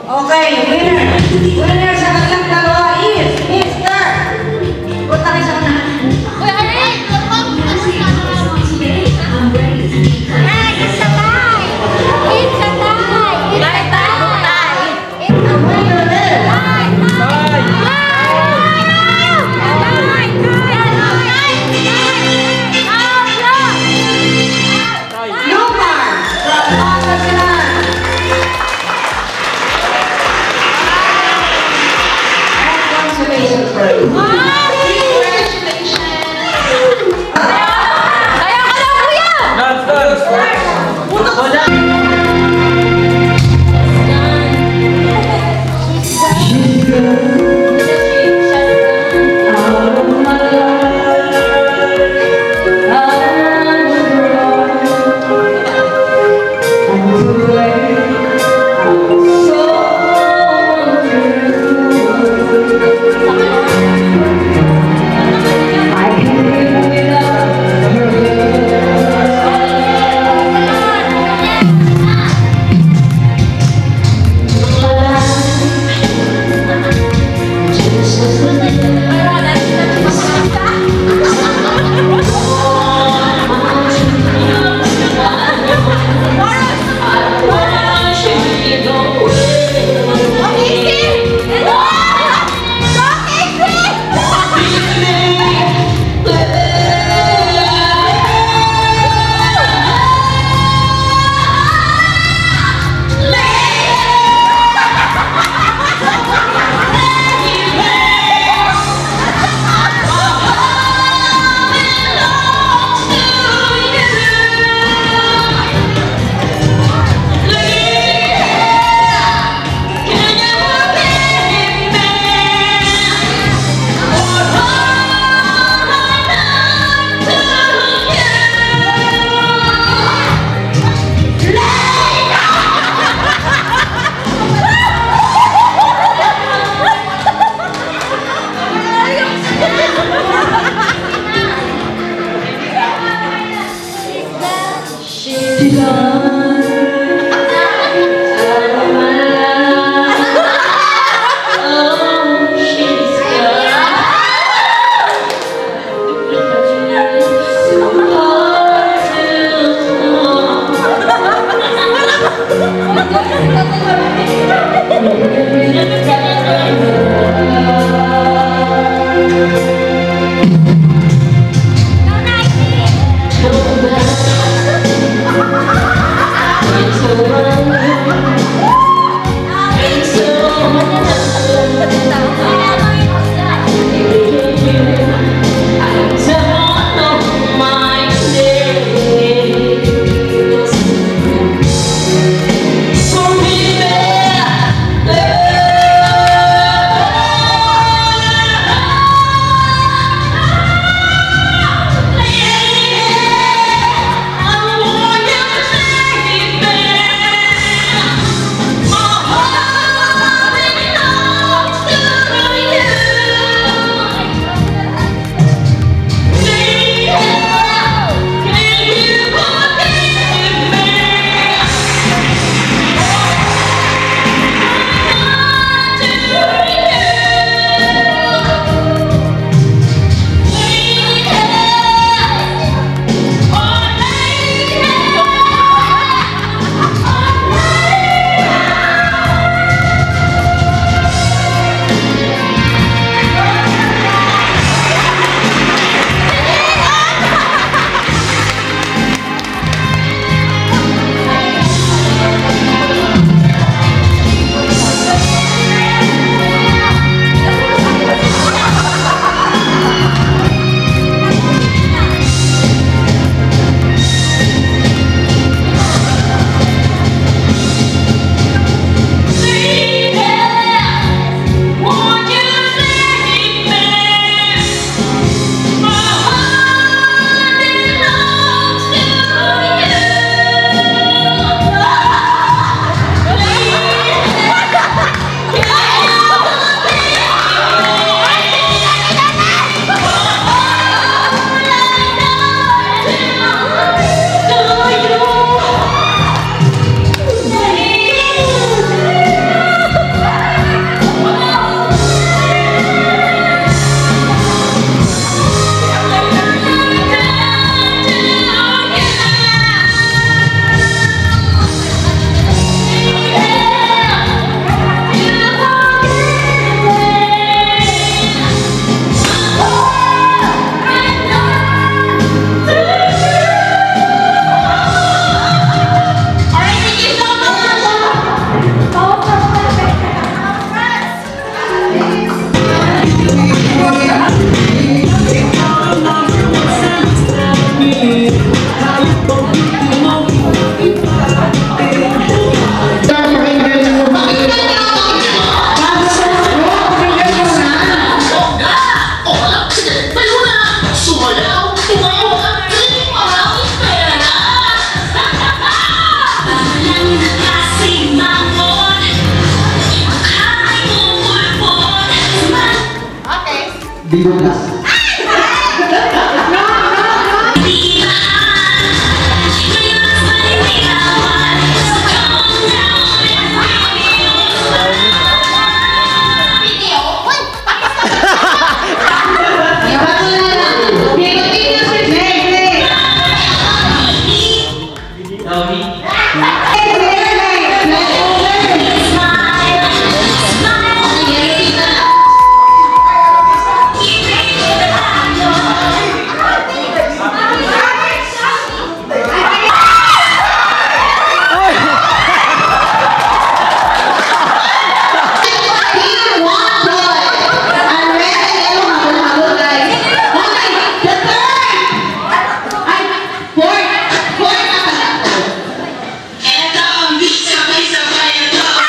Okay, winner. Winner sa kanilang dalawa is Mr. Punta kayo sa unahan. Uy, Aray! Hey, it's a tie! It's a tie! It's a tie! It's a winner there! Bigogas. Sabay-sabay ito.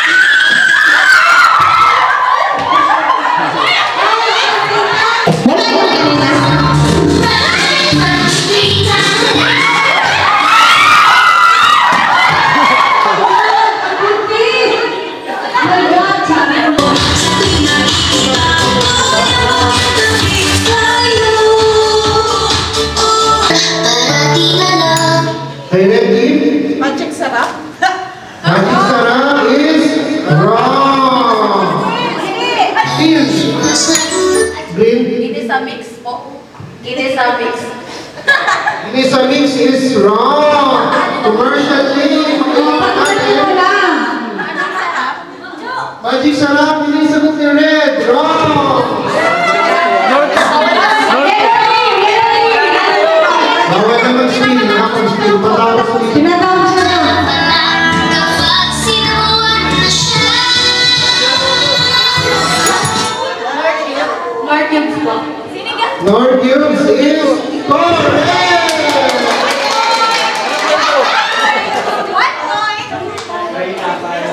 Magic Sarap is wrong. Green. It is a mix po. It is a mix. Inisa mix is wrong. Commercial name. Magic Sarap, Inisa mix ni Red. Wrong. Bawal na mag-steal. Nakapag-steal. Matapos steal. Tinatapos na yun. North Cubes po. North Cubes is correct.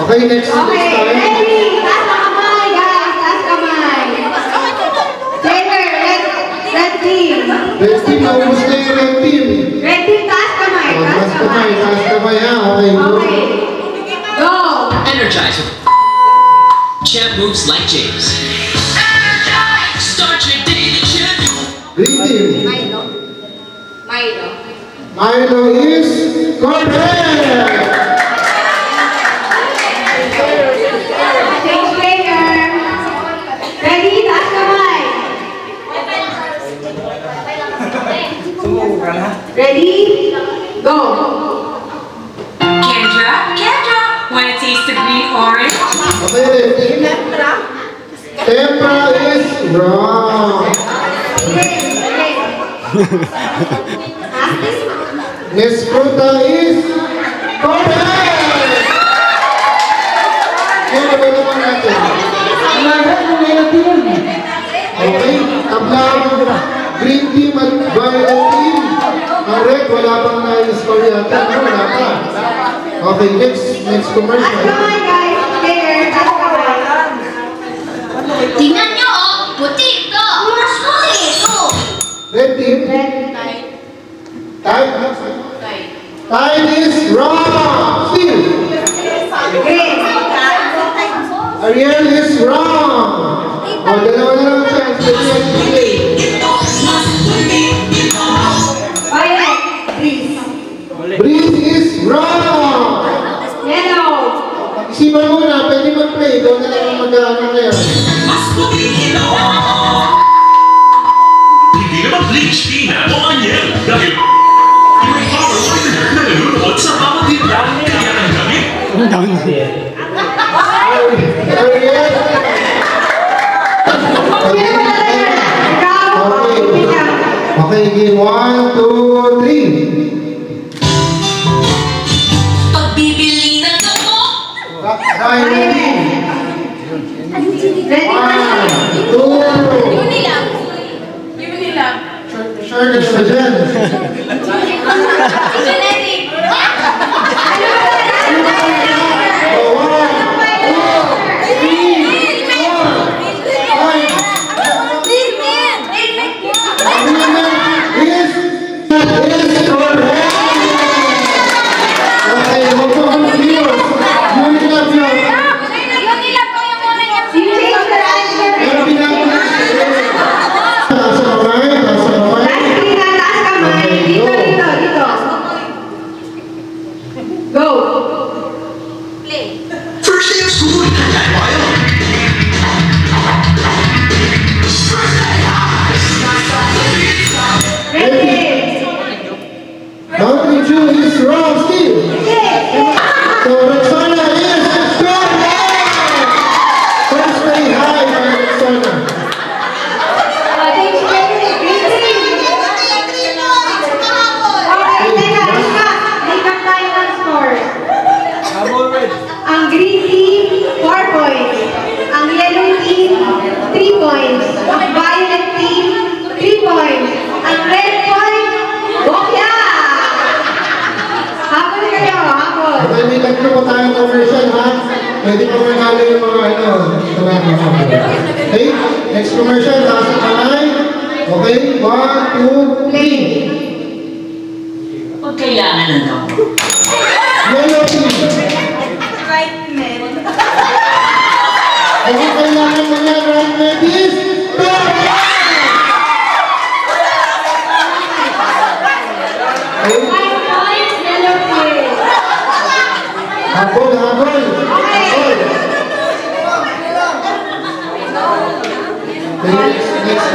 Okay, next time. Ready? Taas na kamay, guys. Taas kamay. Taylor, red team. Red team, naubos na yung red team. Red team, taas kamay. Taas kamay ha. Okay, go. Okay. Go. Energizer. Champ moves like James. Start your day to champion. Green team. Milo. Milo. Milo is correct. Change player. Ready? Taas kamay. Ready? Go. Kendra, wanna taste the green orange? Okay, red team. Tempra is wrong. Nesfruta is correct. Ano ba naman natin? Okay, tablang green team at violet team. Ang red, wala pang na-score yata. Wala pa. Okay, next commercial. Taas kamay, guys. Player, taas kamay. Tingnan nyo, oh. Puti ito. Mas puti ito. Red team. Tide. Tide is wrong. Still. Green. Ariel is wrong. O, dalawa na lang chance. Violet. Breeze. Breeze is wrong. Yellow. Isipan mo na, pwede mag-play. Ikaw na lang mag-ano ngayon. Hindi na mag-bleach, Tina o Anyel dahil yung power liner na nalulukot sa bawat tira kaya ang gamit. Ariel. Okay, game 1, 2, 3. Pagbibili ng gamot. Violet team. Ready? 1, 2. Yun nila. Yun nila. Sure ka na dyan. Generic. First day of school, kaya mo yun. Mountain Dew is wrong still. So Roxana is correct. First way high by Roxana. Ang green team, 4 points. Ang yellow team, 3 points. Ang violet team, 3 points. Ang red point, bokya! Hapon kayo, hapon. Okay, may tatlo po tayong commercial ha. Pwede pa manalo yung mga Okay, next commercial, taas ang kamay. Okay, 1, 2, 3. Huwag kailangan ng gamot. Yellow team. Kung kailangan mo yan, right, ladies? Okay. 5 points, yellow team.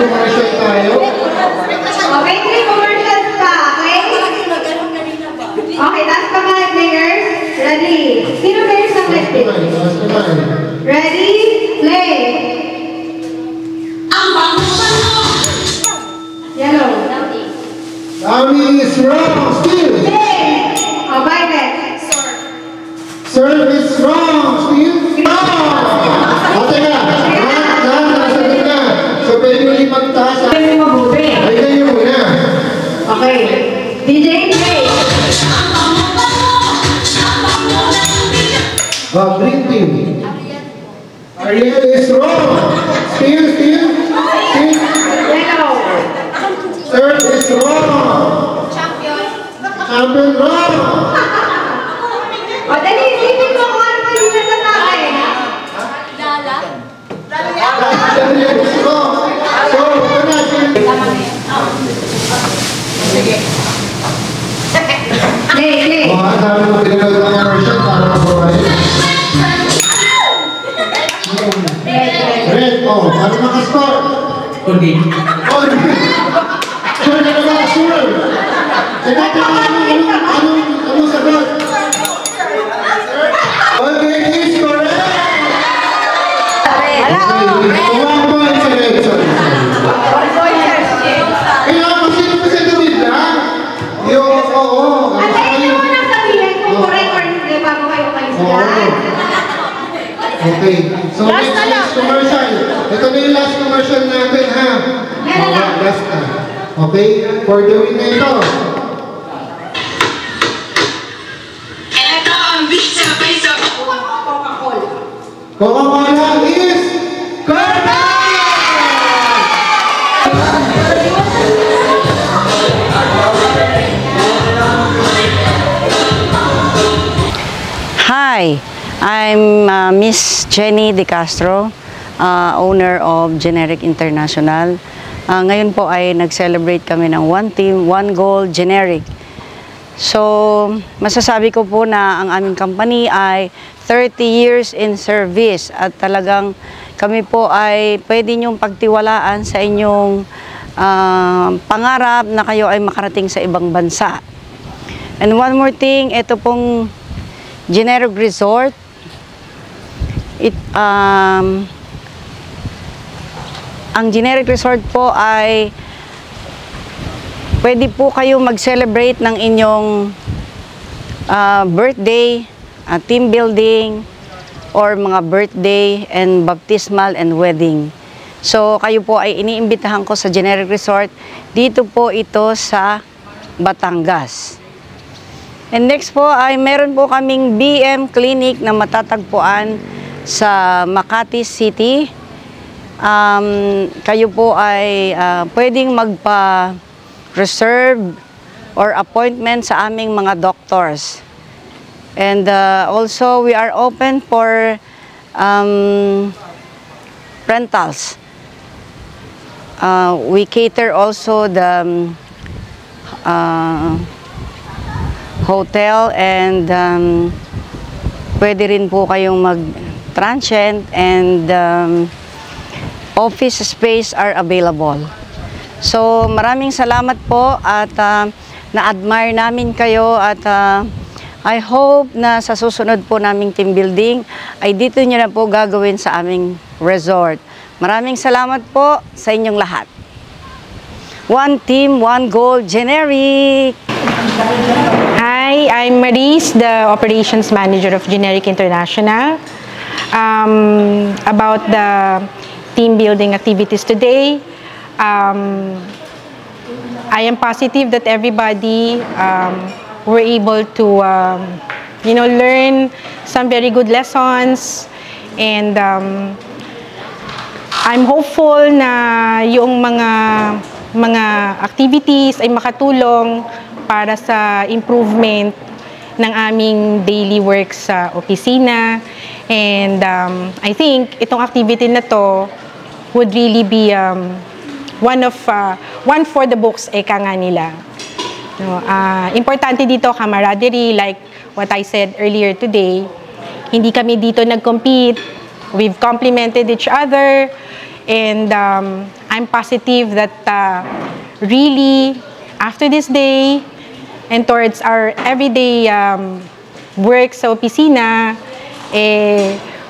commercial tayo. Okay, 3 commercials pa, okay? Okay, last naman, players. Ready? Sino players ang next pick? Ready? Play! Yellow. Dami is wrong, still. Oh, violet. Serve is wrong, still. Wrong! O, teka. Lahat nakasagot na. So, pwede ulit magtaas. Ay, mabuti. Ay, kayo muna. Okay. DJ, play. Green team. Ariel is wrong. Still. Yellow. Serve is wrong. Champion wrong. O, dali, isipin mo kung ano pa yung natatake. Ariel is wrong. So, Sige. Play. ang dami mo pinanood ng commercial para mababayin. Red, ano makascore? Okay. Sure na naman, sure. Teka, anong sagot? Okay, is correct. Okay, 1 point sa red. Kaya sino pa sa gawin lang? Oo. Antayin niyo muna sabihin kung correct or hindi bago kayo kalis yan. Okay. So next commercial. Ito na yung last commercial natin, ha? Last na. Okay? For the win na ito. Ito ang bisa-bisa Coca-Cola is correct! Hi, I'm Miss Jenny De Castro, owner of Generic International. Ngayon po ay nag-celebrate kami ng One Team, One Goal Generic. So, masasabi ko po na ang aming company ay 30 years in service at talagang kami po ay pwede niyong pagtiwalaan sa inyong pangarap na kayo ay makarating sa ibang bansa. And one more thing, ito pong Generic Resort, ang Generic Resort po ay pwede po kayo mag-celebrate ng inyong birthday, team building, or mga birthday and baptismal and wedding. So kayo po ay iniimbitahan ko sa Generic Resort. Dito po ito sa Batangas. And next po ay meron po kaming BM Clinic na matatagpuan sa Makati City. Kayo po ay pwedeng magpa-reserve or appointment sa aming mga doctors. And also we are open for rentals. We cater also the hotel and pwede rin po kayong mag-transient and office space are available. So maraming salamat po at na-admire namin kayo at I hope na sa susunod po naming team building ay dito nyo na po gagawin sa aming resort. Maraming salamat po sa inyong lahat. One team, one goal, Generic! Hi, I'm Maris, the Operations Manager of Generic International. About the team building activities today, I am positive that everybody were able to learn some very good lessons, and I'm hopeful na yung mga activities ay makatulong para sa improvement ng aming daily work sa opisina. And I think itong activity na to would really be one for the books, eka nga nila. Importante dito camaraderie, like what I said earlier today. Hindi kami dito nag-compete. We've complemented each other, And I'm positive that really, after this day, and towards our everyday work sa opisina,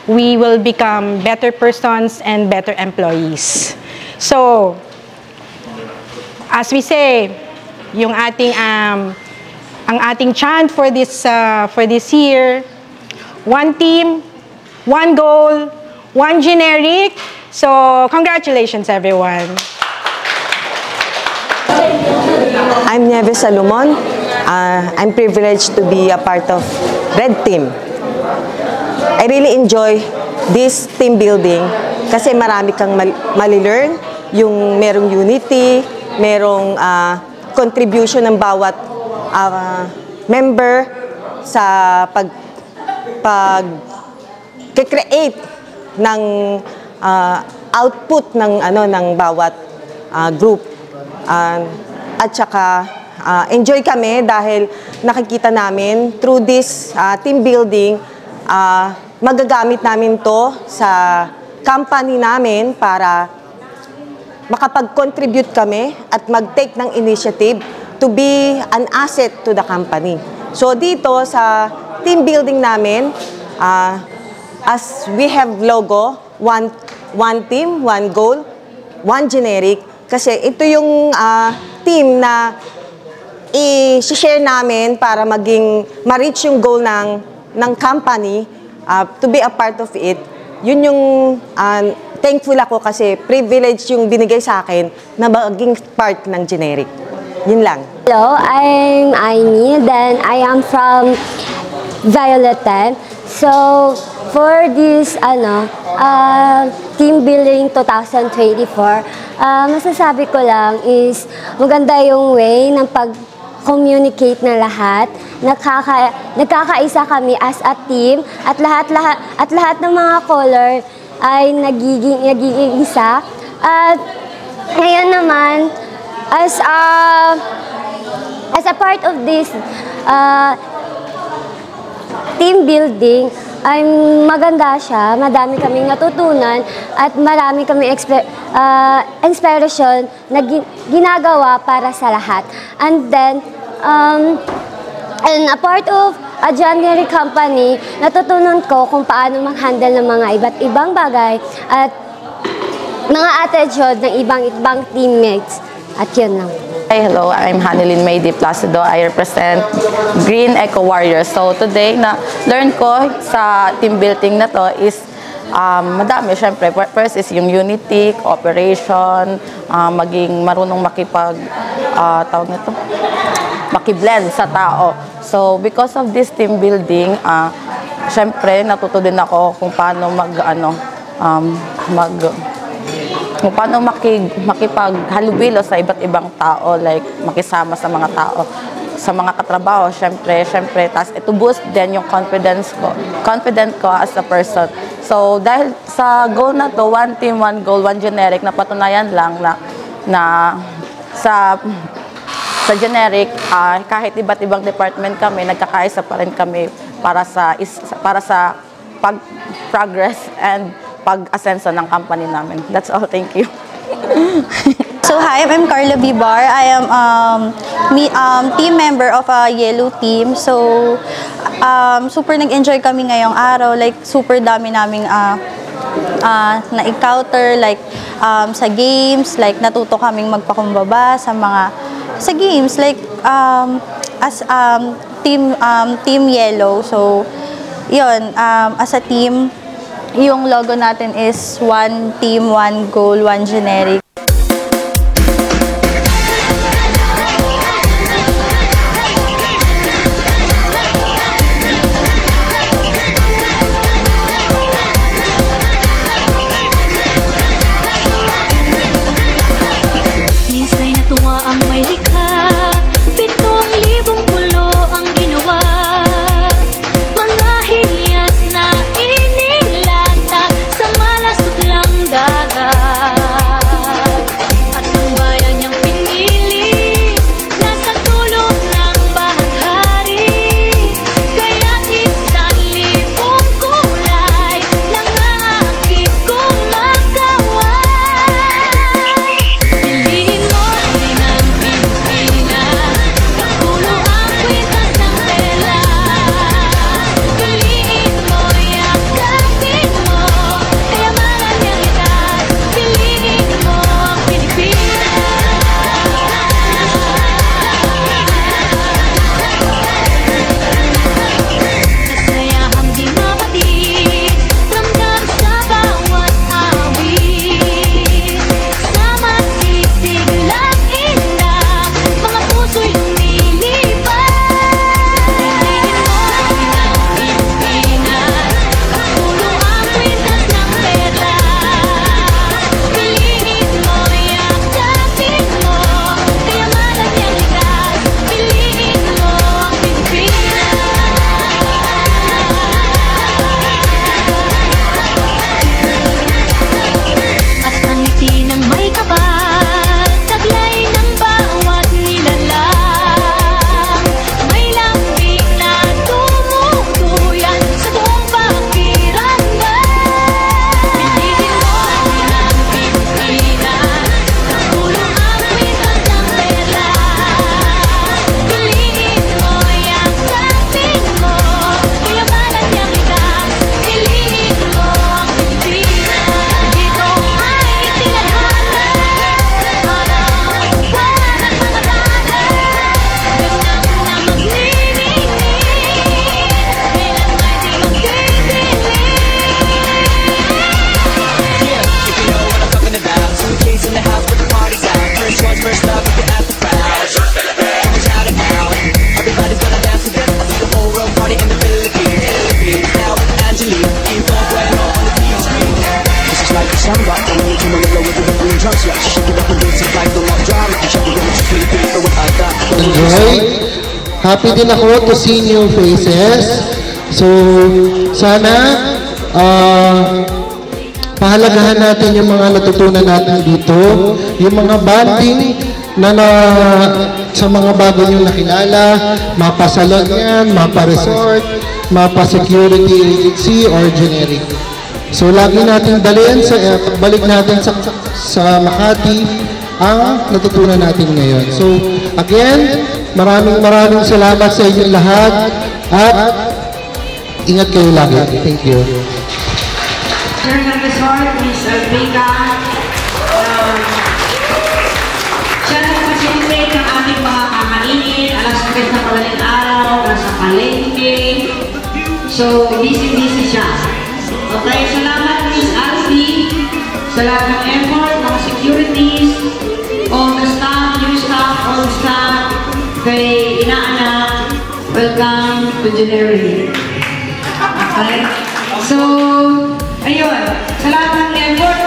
we will become better persons and better employees. So, as we say, yung ating ang ating chant for this year, one team, one goal, one generic. So, congratulations everyone. I'm Nieves Salomon. I'm privileged to be a part of Red Team. I really enjoy this team building kasi marami kang mali-learn, yung merong unity, merong contribution ng bawat member sa pag-create ng output ng ng bawat group. At saka enjoy kami dahil nakikita namin through this team building, magagamit namin to sa company namin para makapag-contribute kami at mag-take ng initiative to be an asset to the company. So dito sa team building namin, as we have logo, one team, one goal, one generic, kasi ito yung team na i-share namin para ma-reach yung goal ng company, to be a part of it. Yun yung thankful ako kasi privilege yung binigay sa akin na maging part ng generic. Yun lang. Hello, I'm Aini, then I am from Violet 10. So, for this team building 2024, masasabi ko lang is maganda yung way ng pag-communicate na lahat. Nagkakaisa kami as a team at lahat ng mga color ay nagiging isa. At ngayon naman, as a part of this team building, ay maganda siya. Madami kaming natutunan at marami kaming inspiration na ginagawa para sa lahat. And then, and a part of a generic company, natutunan ko kung paano mag-handle ng mga iba't ibang bagay at mga attitude ng ibang teammates. At yun lang. Hi, hello, I'm Hanilyn May Di Placido. I represent Green Eco Warriors. So today, na-learn ko sa team building na to is madami. Siyempre, first is yung unity, cooperation, maging marunong makiblend sa tao. So because of this team building, siyempre, natuto din ako kung paano kung paano makipaghalubilo sa iba't ibang tao, like makisama sa mga tao, sa mga katrabaho, syempre, tas ito boost din yung confident ko as a person. So, dahil sa goal na to, one team, one goal, one generic, napatunayan lang na sa generic, kahit iba't ibang department kami, nagkakaisa pa rin kami para sa pag-progress and pag-asenso ng company namin. That's all. Thank you. So hi, I'm Carla Bibar. I am team member of a yellow team. So super nag-enjoy kami ngayong araw. Like super dami naming na-encounter like sa games, like natuto kaming magpakumbaba sa games like as team yellow. So yun, as a team, yung logo natin is one team, one goal, one generic. Minsa'y natuwa ang may likha, 7,000 pulo ang ginawa. Mga hiyas na inilata sa malasot lang dagat. Enjoy. Happy din ako to see new faces. So, sana pahalagahan natin yung mga natutunan natin dito, yung mga bonding na sa mga bago nyo nakilala, mapa-salon yan, mapa-resort, mapa-security agency, or generic. So, lagi natin dalhin, balik natin sa Makati ang natutunan natin ngayon. So, again, maraming salamat sa inyong lahat at ingat kayo lagi. Thank you. Chair ng resort, Ms. Alvika, siya nag-facilitate ng aming mga kakainin, alas 3 na palang araw, nasa palengke. So, busy siya. Okay, salamat Ms. Alvie, sa lahat ng effort, mga securities, all the staff, new staff, all staff, kay inaanak, welcome to January. Okay? So, ayun, sa lahat ng effort,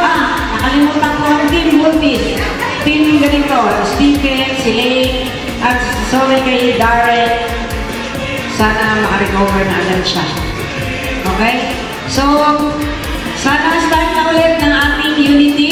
nakalimutan ko ang team Multis. Team ganito, Stephen, si Lane, at sorry kay Darren, sana makarecover na agad siya. Okay? So, sana start na ulit ng ating unity